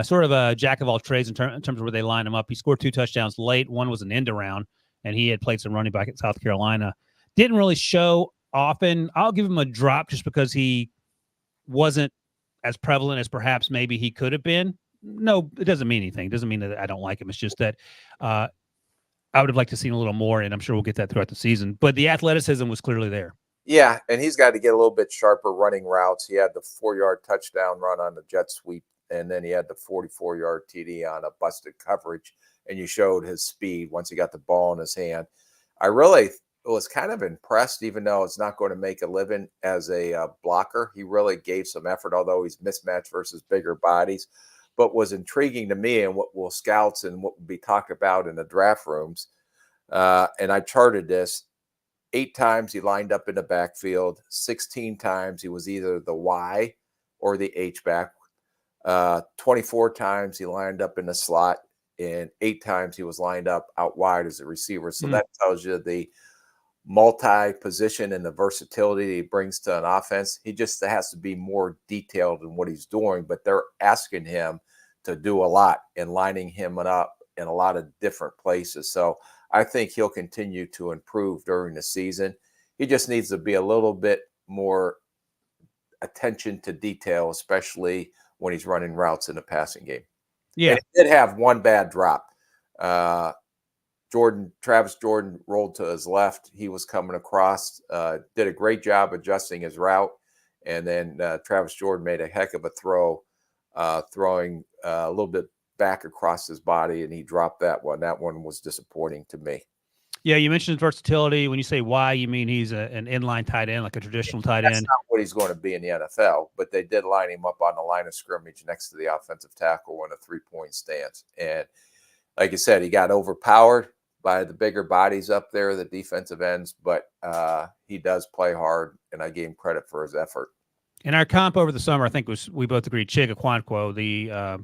Sort of a jack of all trades in terms of where they line him up. He scored 2 touchdowns late. One was an end around, and he had played some running back at South Carolina. Didn't really show often. I'll give him a drop just because he wasn't as prevalent as perhaps maybe he could have been. No, it doesn't mean anything. It doesn't mean that I don't like him. It's just that I would have liked to see a little more, and I'm sure we'll get that throughout the season. But the athleticism was clearly there. Yeah, and he's got to get a little bit sharper running routes. He had the 4-yard touchdown run on the jet sweep, and then he had the 44-yard TD on a busted coverage, and you showed his speed once he got the ball in his hand. I really was kind of impressed, even though it's not going to make a living as a blocker. He really gave some effort, although he's mismatched versus bigger bodies. But was intriguing to me and what will scouts and what will be talked about in the draft rooms. And I charted this. 8 times he lined up in the backfield. 16 times he was either the Y or the H-back. 24 times he lined up in the slot, and 8 times he was lined up out wide as a receiver. So that tells you the multi-position and the versatility he brings to an offense. He just has to be more detailed in what he's doing, but they're asking him to do a lot and lining him up in a lot of different places. So I think he'll continue to improve during the season. He just needs to be a little bit more attention to detail, especially when he's running routes in the passing game. Yeah. And he did have one bad drop. Travis Jordan rolled to his left. He was coming across, did a great job adjusting his route. And then Travis Jordan made a heck of a throw, throwing a little bit back across his body, and he dropped that one. That one was disappointing to me. Yeah, you mentioned versatility. When you say why, you mean he's an inline tight end, like a traditional tight end? That's not what he's going to be in the NFL, but they did line him up on the line of scrimmage next to the offensive tackle in a 3-point stance. And like you said, he got overpowered by the bigger bodies up there, the defensive ends, but he does play hard, and I gave him credit for his effort. In our comp over the summer, I think we both agreed Chig Okonkwo, the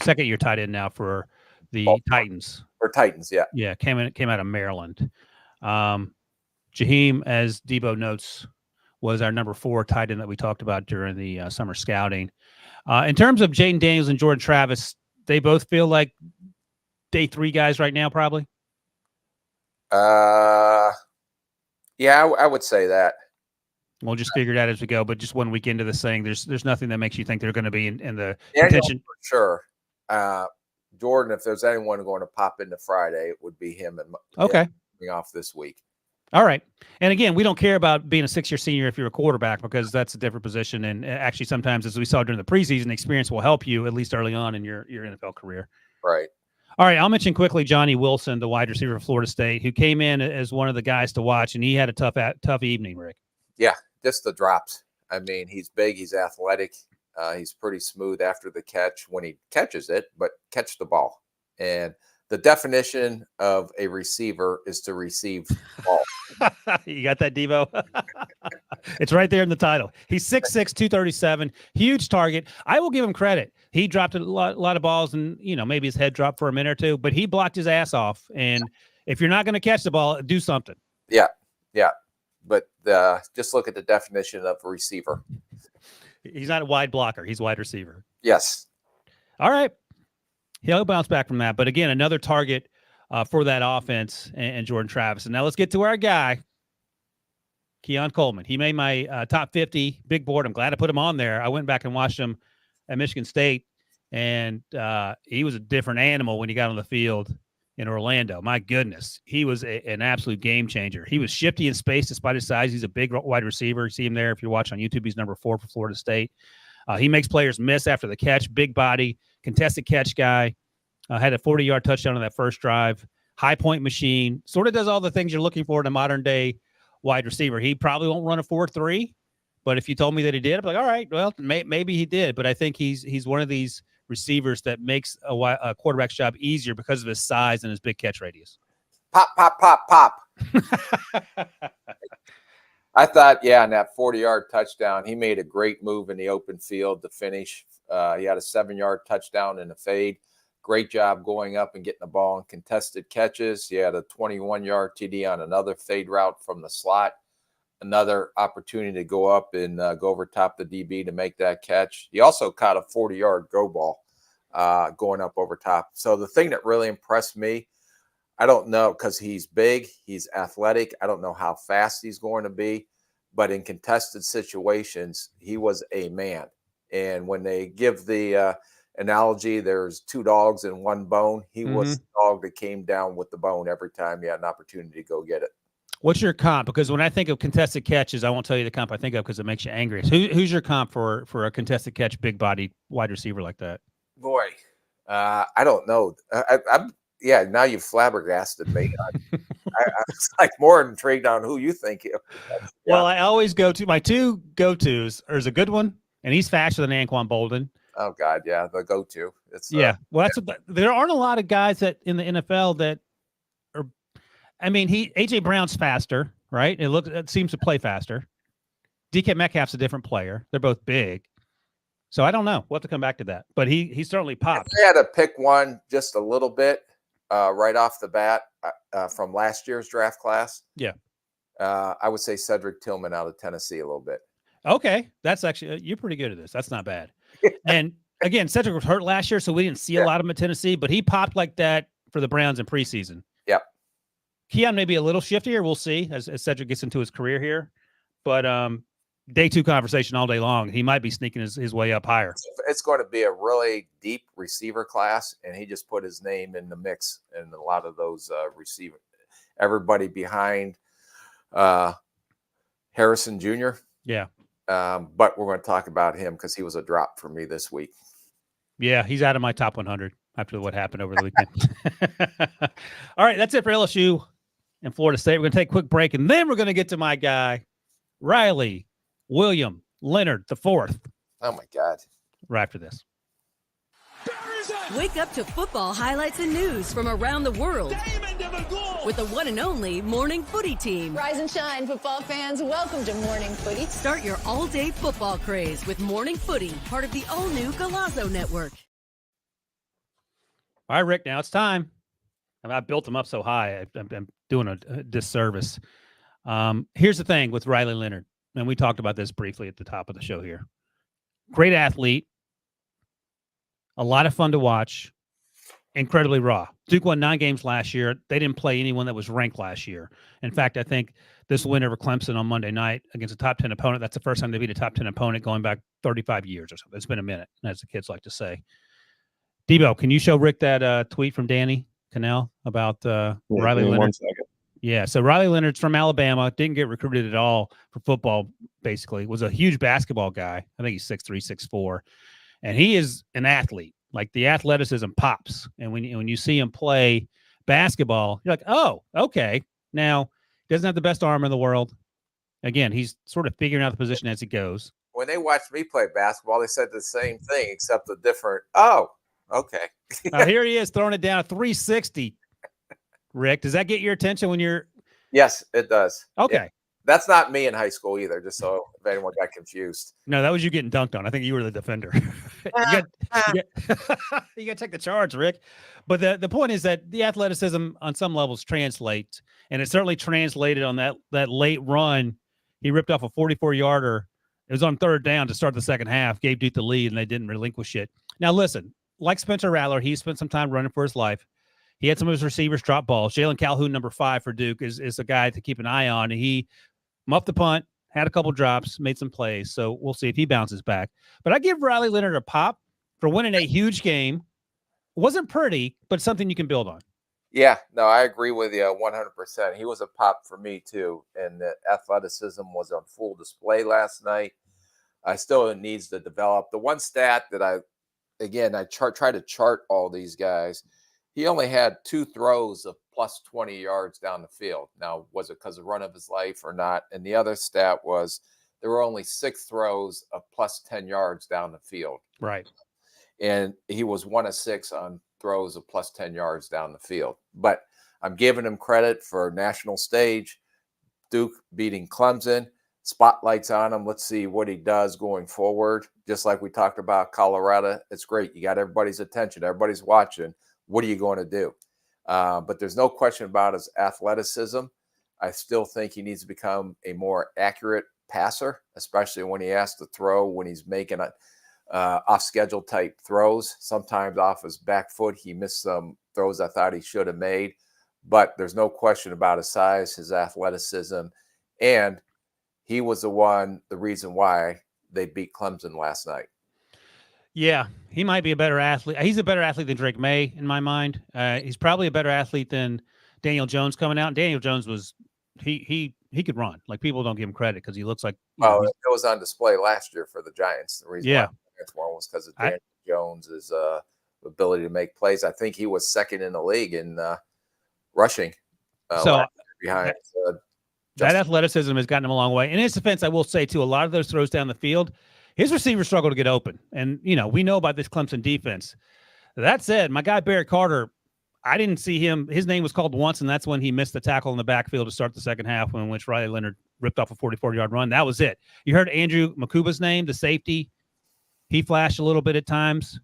second-year tight end now for the Titans. Or Titans, yeah. Yeah, came out of Maryland. Jaheim, as Debo notes, was our number 4 tight end that we talked about during the summer scouting. In terms of Jaden Daniels and Jordan Travis, they both feel like day 3 guys right now, probably? Yeah, I would say that. We'll just figure it out as we go. But just 1 week into this thing, there's nothing that makes you think they're going to be in the contention. For sure. Jordan, if there's anyone going to pop into Friday, it would be him. And okay, coming off this week. All right. And again, we don't care about being a 6-year senior if you're a quarterback, because that's a different position. And actually, sometimes, as we saw during the preseason, experience will help you at least early on in your NFL career. Right. All right. I'll mention quickly Johnny Wilson, the wide receiver of Florida State, who came in as one of the guys to watch, and he had a tough evening, Rick. Yeah, just the drops. I mean, he's big, he's athletic. He's pretty smooth after the catch when he catches it, but catch the ball. And the definition of a receiver is to receive the ball. You got that, Devo? It's right there in the title. He's 6'6", 237, huge target. I will give him credit. He dropped a lot of balls, and maybe his head dropped for a minute or two, but he blocked his ass off. And if you're not going to catch the ball, do something. Yeah. But just look at the definition of a receiver. He's not a wide blocker. He's wide receiver. Yes. All right. He'll bounce back from that. But again, another target for that offense and Jordan Travis. And now let's get to our guy, Keon Coleman. He made my top 50 big board. I'm glad I put him on there. I went back and watched him at Michigan State, and he was a different animal when he got on the field in Orlando. My goodness, he was an absolute game changer. He was shifty in space despite his size. He's a big wide receiver. You see him there. If you watch on YouTube, he's number 4 for Florida State. He makes players miss after the catch, big body, contested catch guy. Had a 40-yard touchdown on that first drive. High point machine. Sort of does all the things you're looking for in a modern-day wide receiver. He probably won't run a 4.3, but if you told me that he did, I'd be like, all right, well, maybe he did. But I think he's one of these receivers that makes a quarterback's job easier because of his size and his big catch radius. Pop, pop, pop, pop. I thought, on that 40-yard touchdown, he made a great move in the open field to finish. He had a 7-yard touchdown in the fade. Great job going up and getting the ball in contested catches. He had a 21-yard TD on another fade route from the slot. Another opportunity to go up and go over top the DB to make that catch. He also caught a 40-yard go ball going up over top. So the thing that really impressed me, I don't know, because he's big, he's athletic. I don't know how fast he's going to be, but in contested situations, he was a man. And when they give the analogy, there's 2 dogs and 1 bone, he was the dog that came down with the bone every time he had an opportunity to go get it. What's your comp? Because when I think of contested catches, I won't tell you the comp I think of because it makes you angry. Who's your comp for a contested catch, big body wide receiver like that? Boy, I don't know. yeah, now you've flabbergasted me. I was like more intrigued on who you think. Well, I always go to my two go-tos. There's a good one, and he's faster than Anquan Bolden. Oh God, yeah, the go-to. It's Well, that's there aren't a lot of guys that in the NFL that are. I mean, AJ Brown's faster, right? It seems to play faster. DK Metcalf's a different player. They're both big, so I don't know. We'll have to come back to that. But he certainly popped. I had to pick one just a little bit right off the bat from last year's draft class. Yeah, I would say Cedric Tillman out of Tennessee a little bit. Okay, that's actually you're pretty good at this. That's not bad. And again, Cedric was hurt last year, so we didn't see a lot of him at Tennessee, but he popped like that for the Browns in preseason. Yep. Keon may be a little shiftier. We'll see as Cedric gets into his career here. But day two conversation all day long. He might be sneaking his way up higher. It's going to be a really deep receiver class, and he just put his name in the mix in a lot of those receivers. Everybody behind Harrison Jr. Yeah. But we're going to talk about him because he was a drop for me this week. Yeah, he's out of my top 100 after what happened over the weekend. All right, that's it for LSU and Florida State. We're going to take a quick break, and then we're going to get to my guy, Riley William Leonard the fourth. Oh, my God. Right after this. Wake up to football highlights and news from around the world with the one and only Morning Footy team. Rise and shine, football fans. Welcome to Morning Footy. Start your all-day football craze with Morning Footy, part of the all-new Golazo Network. All right, Rick, now it's time. I built him up so high. I'm doing a disservice. Here's the thing with Riley Leonard, and we talked about this briefly at the top of the show here. Great athlete. A lot of fun to watch. Incredibly raw. Duke won 9 games last year. They didn't play anyone that was ranked last year. In fact, I think this win over Clemson on Monday night against a top 10 opponent, that's the first time they beat a top 10 opponent going back 35 years or something. It's been a minute, as the kids like to say. Debo, can you show Rick that tweet from Danny Cannell about Riley Leonard? 1 second. Yeah, so Riley Leonard's from Alabama, didn't get recruited at all for football, basically. Was a huge basketball guy. I think he's 6'3", 6'4". And he is an athlete. Like, the athleticism pops. And when you see him play basketball, you're like, oh, okay. Now, he doesn't have the best arm in the world. Again, he's sort of figuring out the position as he goes. When they watched me play basketball, they said the same thing, except a different, oh, okay. Now, here he is throwing it down at 360. Rick, does that get your attention when you're? Yes, it does. Okay. That's not me in high school either, just so if anyone got confused. No, that was you getting dunked on. I think you were the defender. you got to take the charge, Rick. But the point is that the athleticism on some levels translates, and it certainly translated on that late run. He ripped off a 44-yarder. It was on third down to start the second half, gave Duke the lead, and they didn't relinquish it. Now, listen, like Spencer Rattler, he spent some time running for his life. He had some of his receivers drop balls. Jalen Calhoun, number 5 for Duke, is a guy to keep an eye on. And he muffed the punt, had a couple drops, made some plays. So we'll see if he bounces back. But I give Riley Leonard a pop for winning a huge game. It wasn't pretty, but something you can build on. Yeah, no, I agree with you 100%. He was a pop for me, too. And the athleticism was on full display last night. I still needs to develop. The one stat that I try to chart all these guys. He only had 2 throws of plus 20 yards down the field. Now, was it because of run of his life or not? And the other stat was there were only 6 throws of plus 10 yards down the field. Right. And he was 1 of 6 on throws of plus 10 yards down the field. But I'm giving him credit for national stage. Duke beating Clemson. Spotlights on him. Let's see what he does going forward. Just like we talked about Colorado. It's great. You got everybody's attention. Everybody's watching. What are you going to do? But there's no question about his athleticism. I still think he needs to become a more accurate passer, especially when he has to throw, when he's making off-schedule type throws. Sometimes off his back foot, he missed some throws I thought he should have made. But there's no question about his size, his athleticism, and he was the reason why they beat Clemson last night. Yeah, he might be a better athlete. He's a better athlete than Drake Maye in my mind. He's probably a better athlete than Daniel Jones coming out. And Daniel Jones was he could run. Like, people don't give him credit because he looks like. Well, it was on display last year for the Giants. The reason why one was because of Daniel Jones's ability to make plays. I think he was second in the league in rushing. So behind that athleticism has gotten him a long way. In his defense, I will say, too, a lot of those throws down the field, his receivers struggle to get open. And, we know about this Clemson defense. That said, my guy Barrett Carter, I didn't see him. His name was called once, and that's when he missed the tackle in the backfield to start the second half, in which Riley Leonard ripped off a 44-yard run. That was it. You heard Andrew Makuba's name, the safety. He flashed a little bit at times.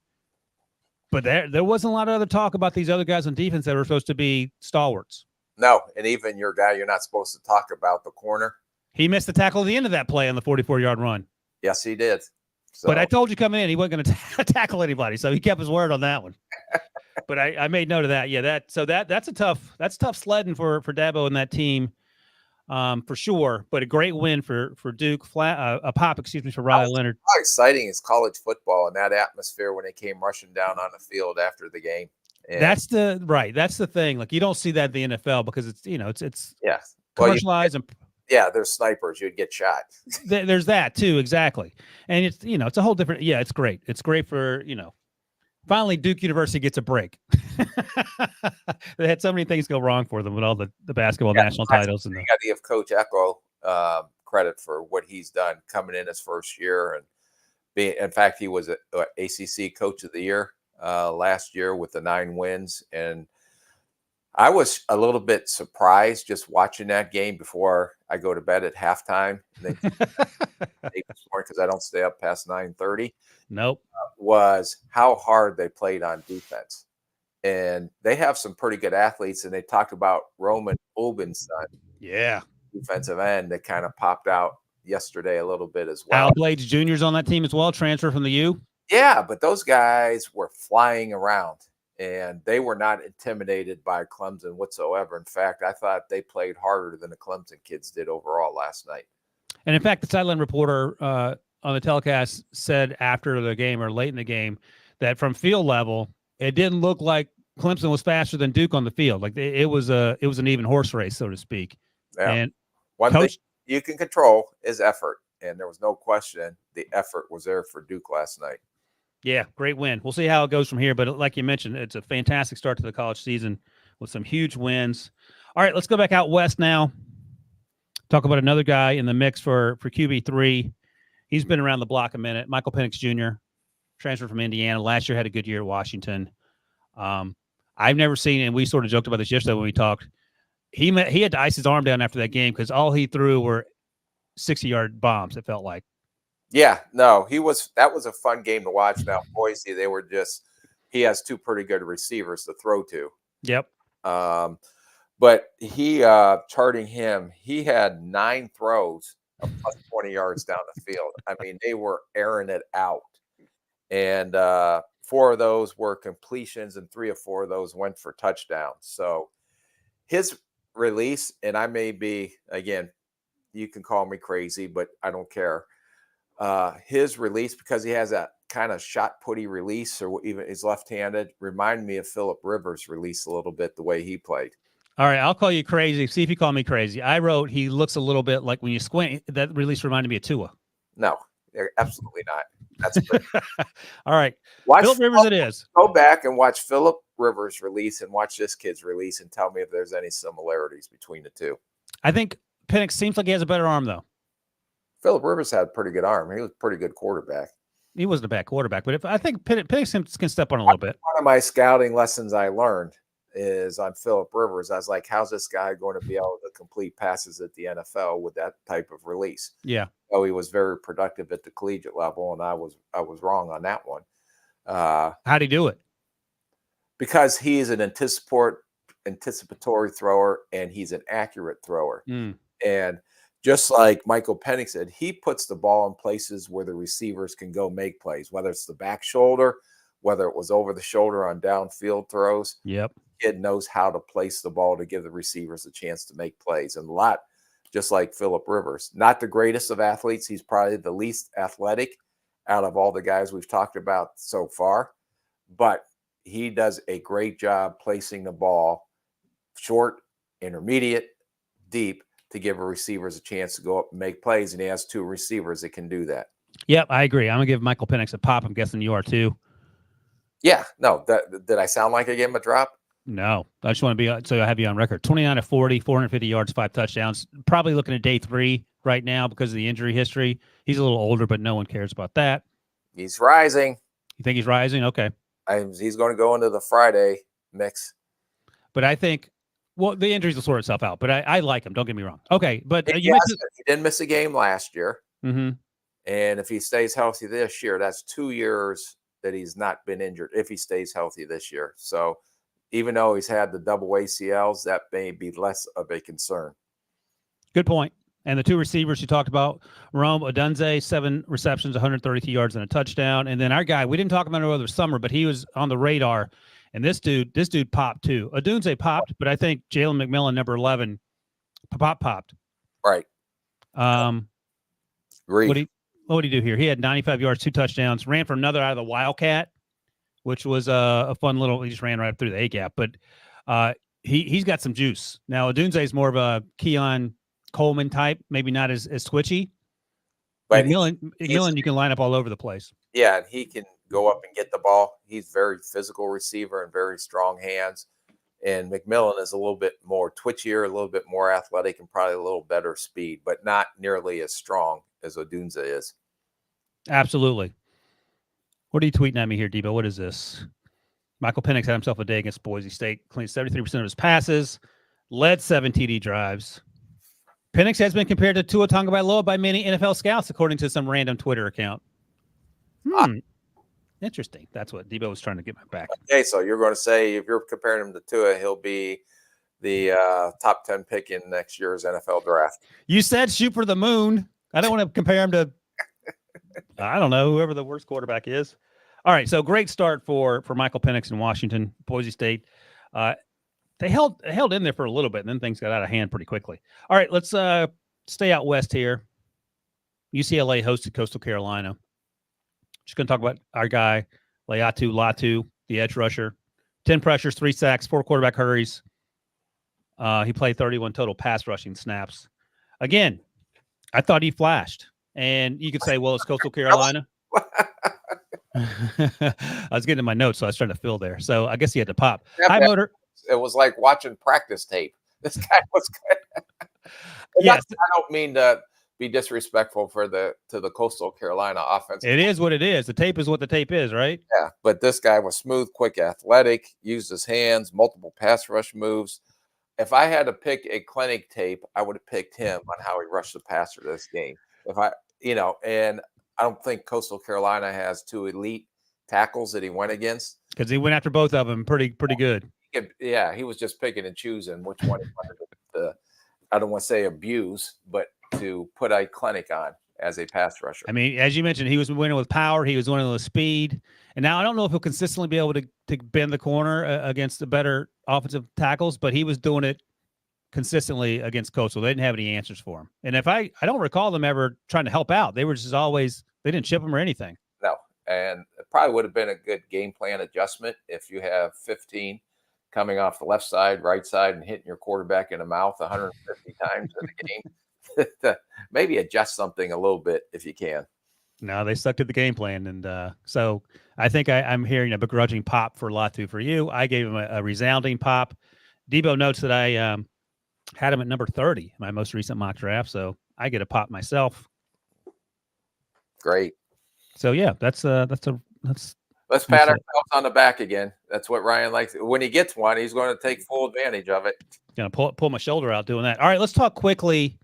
But there wasn't a lot of other talk about these other guys on defense that were supposed to be stalwarts. No, and even your guy, you're not supposed to talk about the corner. He missed the tackle at the end of that play on the 44-yard run. Yes, he did. So. But I told you coming in, he wasn't going to tackle anybody, so he kept his word on that one. But I made note of that. Yeah, that's tough sledding for Dabo and that team, for sure. But a great win for Duke. A pop for Riley Leonard. How exciting is college football and that atmosphere when they came rushing down on the field after the game? And that's the thing. Like, you don't see that in the NFL because it's yeah, commercialized there's snipers. You'd get shot. There's that too, exactly. And it's a whole different. Yeah, it's great. It's great for finally Duke University gets a break. They had so many things go wrong for them with all the basketball national titles. And you got to give Coach Echo credit for what he's done coming in his first year, and in fact, he was a ACC Coach of the Year last year with the 9 wins. And I was a little bit surprised just watching that game before I go to bed at halftime. Because I don't stay up past 9:30. Nope. Was how hard they played on defense. And they have some pretty good athletes. And they talked about Roman Obin's son. Yeah. Defensive end that kind of popped out yesterday a little bit as well. Al Blades Jr.'s on that team as well, transfer from the U. Yeah, but those guys were flying around. And they were not intimidated by Clemson whatsoever. In fact, I thought they played harder than the Clemson kids did overall last night. And in fact, the sideline reporter on the telecast said after the game or late in the game that from field level, it didn't look like Clemson was faster than Duke on the field. Like it was an even horse race, so to speak. Yeah. And one thing you can control is effort. And there was no question the effort was there for Duke last night. Yeah, great win. We'll see how it goes from here. But like you mentioned, it's a fantastic start to the college season with some huge wins. All right, let's go back out west now. Talk about another guy in the mix for QB3. He's been around the block a minute. Michael Penix Jr., transferred from Indiana. Last year had a good year at Washington. I've never seen, and we sort of joked about this yesterday when we talked, he had to ice his arm down after that game because all he threw were 60-yard bombs, it felt like. Yeah, no, that was a fun game to watch. Now, Boise, he has 2 pretty good receivers to throw to. Yep. But charting him, he had 9 throws of plus 20 yards down the field. I mean, they were airing it out. And 4 of those were completions, and 3 or 4 of those went for touchdowns. So his release, and I may be, again, you can call me crazy, but I don't care. His release, because he has that kind of shot putty release, or even is left-handed, remind me of Phillip Rivers' release a little bit, the way he played. All right, I'll call you crazy. See if you call me crazy. I wrote he looks a little bit like when you squint. That release reminded me of Tua. No, absolutely not. That's all right. Phillip Rivers it is. Go back and watch Phillip Rivers' release and watch this kid's release and tell me if there's any similarities between the two. I think Penix seems like he has a better arm, though. Phillip Rivers had a pretty good arm. He was a pretty good quarterback. He wasn't a bad quarterback, but I think Penix can step on a little bit. One of my scouting lessons I learned is on Phillip Rivers. I was like, how's this guy going to be able to complete passes at the NFL with that type of release? Yeah. So he was very productive at the collegiate level, and I was wrong on that one. How'd he do it? Because he's an anticipatory thrower, and he's an accurate thrower. And just like Michael Penix said, he puts the ball in places where the receivers can go make plays, whether it's the back shoulder, whether it was over the shoulder on downfield throws. Yep. Kid knows how to place the ball to give the receivers a chance to make plays. And a lot, just like Phillip Rivers, not the greatest of athletes. He's probably the least athletic out of all the guys we've talked about so far. But he does a great job placing the ball short, intermediate, deep to give a receivers a chance to go up and make plays. And he has 2 receivers that can do that. Yep, I agree. I'm going to give Michael Penix a pop. I'm guessing you are too. Yeah, no. Did I sound like I gave him a drop? No, I just want to be so I have you on record. 29 of 40, 450 yards, 5 touchdowns. Probably looking at day 3 right now because of the injury history. He's a little older, but no one cares about that. He's rising. You think he's rising? Okay. He's going to go into the Friday mix. But I think, well, the injuries will sort itself out. But I like him. Don't get me wrong. Okay, but He didn't miss a game last year. Mm-hmm. And if he stays healthy this year, that's 2 years that he's not been injured if he stays healthy this year. So even though he's had the double ACLs, that may be less of a concern. Good point. And the 2 receivers you talked about, Rome Odunze, 7 receptions, 132 yards and a touchdown. And then our guy, we didn't talk about him over the summer, but he was on the radar. And this dude popped too. Odunze popped, but I think Jalen McMillan, number 11, popped. Right. Agreed. What did he do here? He had 95 yards, 2 touchdowns, ran for another out of the Wildcat, which was a fun little. He just ran right up through the A gap, but he's got some juice. Now Odunze is more of a Keon Coleman type, maybe not as twitchy. But McMillan, you can line up all over the place. Yeah, and he can go up and get the ball. He's very physical receiver and very strong hands. And McMillan is a little bit more twitchier, a little bit more athletic, and probably a little better speed, but not nearly as strong as Odunze is. Absolutely. What are you tweeting at me here, Debo? What is this? Michael Penix had himself a day against Boise State, cleaned 73% of his passes, led 7 TD drives. Penix has been compared to Tua Tagovailoa by many NFL scouts, according to some random Twitter account. Interesting. That's what Debo was trying to get my back. Okay, so you're going to say if you're comparing him to Tua, he'll be the top 10 pick in next year's NFL draft. You said shoot for the moon. I don't want to compare him to, I don't know, whoever the worst quarterback is. All right, so great start for Michael Penix in Washington, Boise State. They held in there for a little bit, and then things got out of hand pretty quickly. All right, let's stay out west here. UCLA hosted Coastal Carolina. Just going to talk about our guy, Latu, the edge rusher. 10 pressures, 3 sacks, 4 quarterback hurries. He played 31 total pass rushing snaps. Again, I thought he flashed. And you could say, well, it's Coastal Carolina. I was getting in my notes, so I was trying to fill there. So I guess he had to pop. High motor. It was like watching practice tape. This guy was good. Yes. I don't mean to be disrespectful to the Coastal Carolina offense. It is what it is. The tape is what the tape is, right? Yeah, but this guy was smooth, quick, athletic, used his hands, multiple pass rush moves. If I had to pick a clinic tape, I would have picked him on how he rushed the passer this game. And I don't think Coastal Carolina has 2 elite tackles that he went against. Because he went after both of them pretty good. He was just picking and choosing which one he wanted to, I don't want to say abuse, but to put a clinic on as a pass rusher. I mean, as you mentioned, he was winning with power. He was winning with speed. And now I don't know if he'll consistently be able to bend the corner against the better offensive tackles, but he was doing it consistently against Coastal. They didn't have any answers for him. And if I don't recall them ever trying to help out. They were just always, they didn't chip him or anything. No. And it probably would have been a good game plan adjustment if you have 15 coming off the left side, right side, and hitting your quarterback in the mouth 150 times in a game. Maybe adjust something a little bit if you can. No, they stuck to the game plan. And so I think I'm hearing a begrudging pop for Latu for you. I gave him a resounding pop. Debo notes that I had him at number 30 in my most recent mock draft. So I get a pop myself. Great. So yeah, let's Let's pat ourselves on the back again. That's what Ryan likes. When he gets one, he's going to take full advantage of it. Gonna pull my shoulder out doing that. All right, let's talk quickly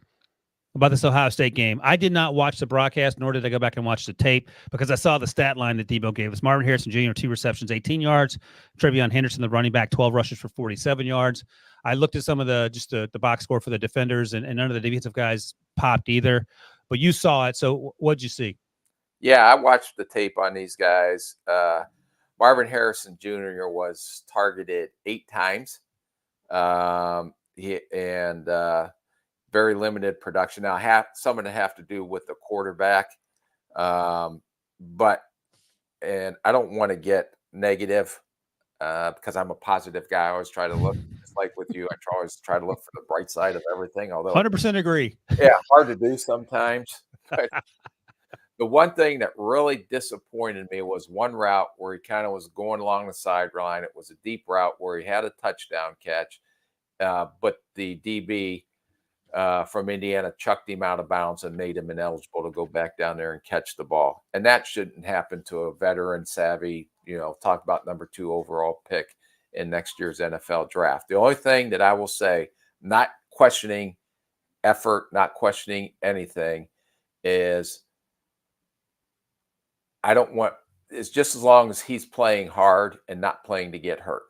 about this Ohio State game. I did not watch the broadcast, nor did I go back and watch the tape because I saw the stat line that Debo gave us. Marvin Harrison Jr., 2 receptions, 18 yards. Trevion Henderson, the running back, 12 rushes for 47 yards. I looked at some of the box score for the defenders, and none of the defensive guys popped either. But you saw it, so what'd you see? Yeah, I watched the tape on these guys. Marvin Harrison Jr. was targeted 8 times. Very limited production. Now, some of it have to do with the quarterback. And I don't want to get negative because I'm a positive guy. I always try to look, just like with you, I always try to look for the bright side of everything. Although 100% agree. Yeah, hard to do sometimes. The one thing that really disappointed me was one route where he kind of was going along the sideline. It was a deep route where he had a touchdown catch, but the DB from Indiana chucked him out of bounds and made him ineligible to go back down there and catch the ball. And that shouldn't happen to a veteran, savvy, talk about number 2 overall pick in next year's NFL draft. The only thing that I will say, not questioning effort, not questioning anything, is it's just as long as he's playing hard and not playing to get hurt.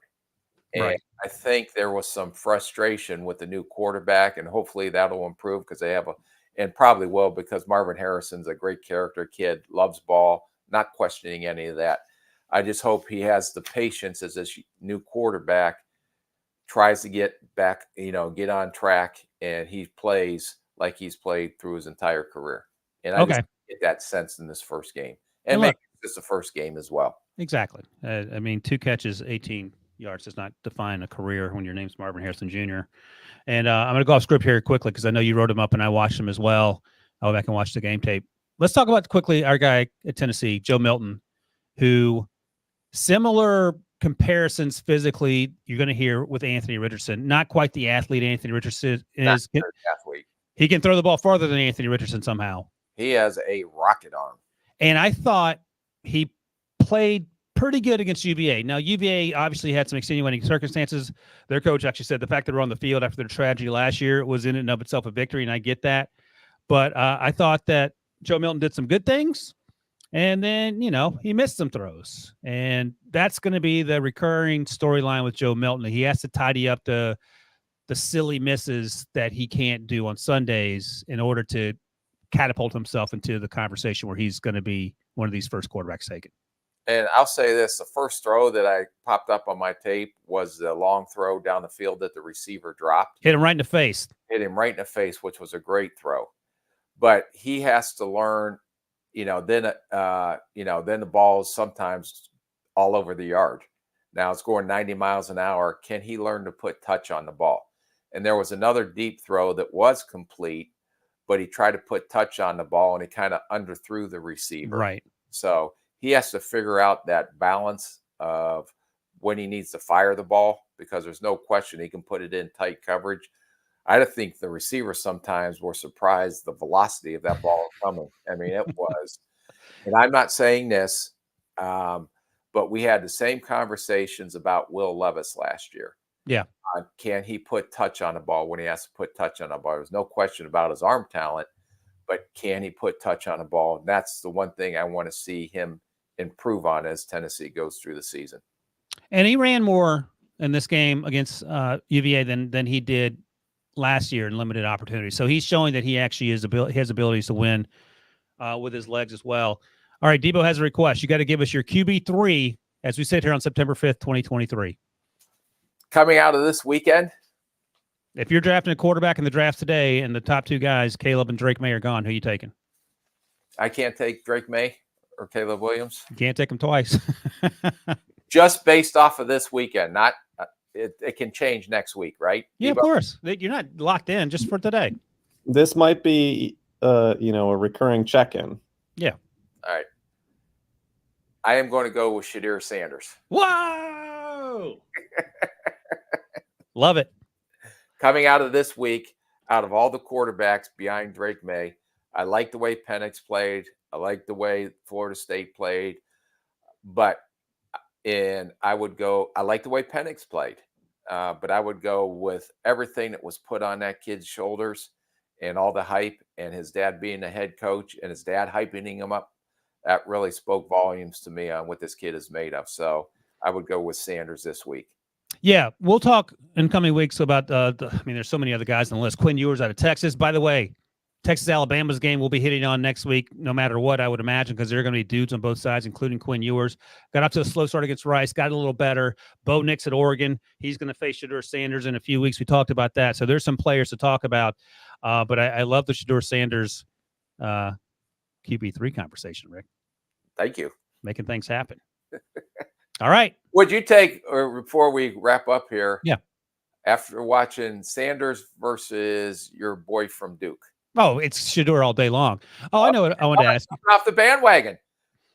And Right. I think there was some frustration with the new quarterback, and hopefully that'll improve because they have and probably will, because Marvin Harrison's a great character kid, loves ball, not questioning any of that. I just hope he has the patience as this new quarterback tries to get back, get on track, and he plays like he's played through his entire career. And I just get that sense in this first game. And maybe it's the first game as well. Exactly. 2 catches, 18 yards does not define a career when your name's Marvin Harrison Jr. And I'm going to go off script here quickly because I know you wrote him up and I watched him as well. I'll go back and watch the game tape. Let's talk about quickly our guy at Tennessee, Joe Milton, who similar comparisons physically you're going to hear with Anthony Richardson. Not quite the athlete Anthony Richardson is. Athlete. He can throw the ball farther than Anthony Richardson somehow. He has a rocket arm. And I thought he played pretty good against UVA. Now, UVA obviously had some extenuating circumstances. Their coach actually said the fact that we're on the field after their tragedy last year was in and of itself a victory, and I get that. But I thought that Joe Milton did some good things, and then, he missed some throws. And that's going to be the recurring storyline with Joe Milton. He has to tidy up the silly misses that he can't do on Sundays in order to catapult himself into the conversation where he's going to be one of these first quarterbacks taken. And I'll say this, the first throw that I popped up on my tape was the long throw down the field that the receiver dropped. Hit him right in the face. Which was a great throw. But he has to learn, then the ball is sometimes all over the yard. Now it's going 90 miles an hour. Can he learn to put touch on the ball? And there was another deep throw that was complete, but he tried to put touch on the ball and he kind of underthrew the receiver. Right. So he has to figure out that balance of when he needs to fire the ball, because there's no question he can put it in tight coverage. I think the receivers sometimes were surprised the velocity of that ball coming. I mean, it was. And I'm not saying this, but we had the same conversations about Will Levis last year. Yeah. Can he put touch on the ball when he has to put touch on the ball? There's no question about his arm talent, but can he put touch on the ball? And that's the one thing I want to see him improve on as Tennessee goes through the season. And he ran more in this game against UVA than he did last year in limited opportunities. So he's showing that he actually has abilities to win with his legs as well. All right, Debo has a request. You got to give us your QB3 as we sit here on September 5th, 2023. Coming out of this weekend, if you're drafting a quarterback in the draft today and the top 2 guys, Caleb and Drake Maye, are gone, who are you taking? I can't take Drake Maye or Caleb Williams. You can't take them twice. Just based off of this weekend, not it can change next week, right? Yeah, Debo? Of course. You're not locked in just for today. This might be, a recurring check-in. Yeah. All right. I am going to go with Shedeur Sanders. Whoa! Love it. Coming out of this week, out of all the quarterbacks behind Drake Maye, I like the way Penix played. I like the way Florida State played. I like the way Penix played. But I would go with everything that was put on that kid's shoulders and all the hype, and his dad being the head coach and his dad hyping him up. That really spoke volumes to me on what this kid is made of. So I would go with Sanders this week. Yeah, we'll talk in coming weeks about there's so many other guys on the list. Quinn Ewers out of Texas. By the way, Texas-Alabama's game we'll be hitting on next week, no matter what, I would imagine, because there are going to be dudes on both sides, including Quinn Ewers. Got off to a slow start against Rice, got a little better. Bo Nix at Oregon. He's going to face Shedeur Sanders in a few weeks. We talked about that. So there's some players to talk about. But I love the Shedeur Sanders QB3 conversation, Rick. Thank you. Making things happen. All right. Would you take, or before we wrap up here, yeah, after watching Sanders versus your boy from Duke, Oh, it's Shedeur all day long. Oh, I know what I wanted to ask you. Off the bandwagon.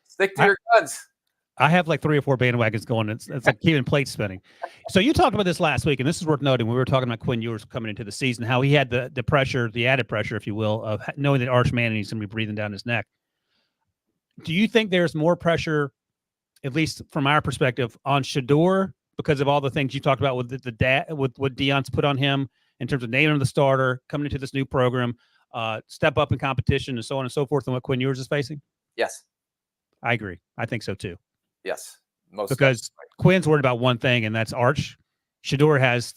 Stick to your guns. I have like 3 or 4 bandwagons going. It's like keeping plates spinning. So you talked about this last week, and this is worth noting. We were talking about Quinn Ewers coming into the season, how he had the pressure, the added pressure, if you will, of knowing that Arch Manning is going to be breathing down his neck. Do you think there's more pressure, at least from our perspective, on Shedeur because of all the things you talked about with with what Deion's put on him in terms of naming him the starter, coming into this new program, step up in competition, and so on and so forth, and what Quinn Ewers is facing? Yes. I agree. I think so too. Yes. Because definitely. Quinn's worried about one thing, and that's Arch. Shedeur has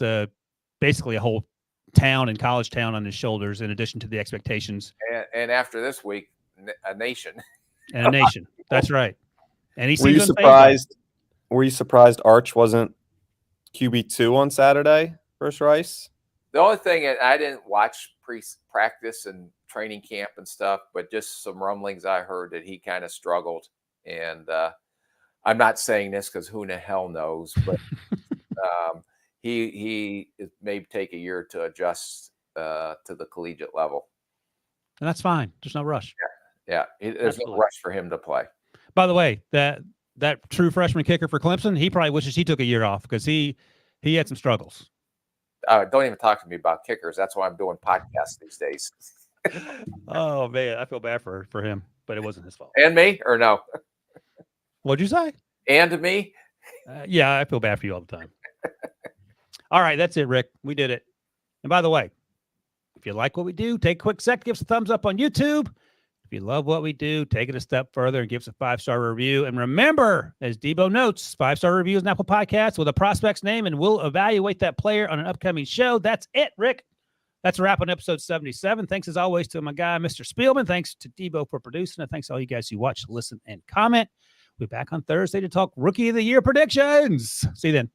basically a whole town and college town on his shoulders, in addition to the expectations. And after this week, a nation. And a nation. That's right. And were you surprised? Were you surprised Arch wasn't QB2 on Saturday versus Rice? The only thing, I didn't watch practice and training camp and stuff, but just some rumblings I heard that he kind of struggled. And I'm not saying this because who the hell knows, but he may take a year to adjust to the collegiate level. And that's fine. There's no rush. Yeah. There's no rush for him to play. By the way, that true freshman kicker for Clemson, he probably wishes he took a year off because he had some struggles. Don't even talk to me about kickers. That's why I'm doing podcasts these days. Oh, man. I feel bad for him, but it wasn't his fault. And me, or no? What'd you say? And me? Yeah, I feel bad for you all the time. All right, that's it, Rick. We did it. And by the way, if you like what we do, take a quick sec, give us a thumbs up on YouTube. If you love what we do, take it a step further and give us a 5-star review. And remember, as Debo notes, 5-star reviews on Apple Podcasts with a prospect's name, and we'll evaluate that player on an upcoming show. That's it, Rick. That's a wrap on episode 77. Thanks, as always, to my guy, Mr. Spielman. Thanks to Debo for producing it. Thanks to all you guys who watch, listen, and comment. We'll be back on Thursday to talk Rookie of the Year predictions. See you then.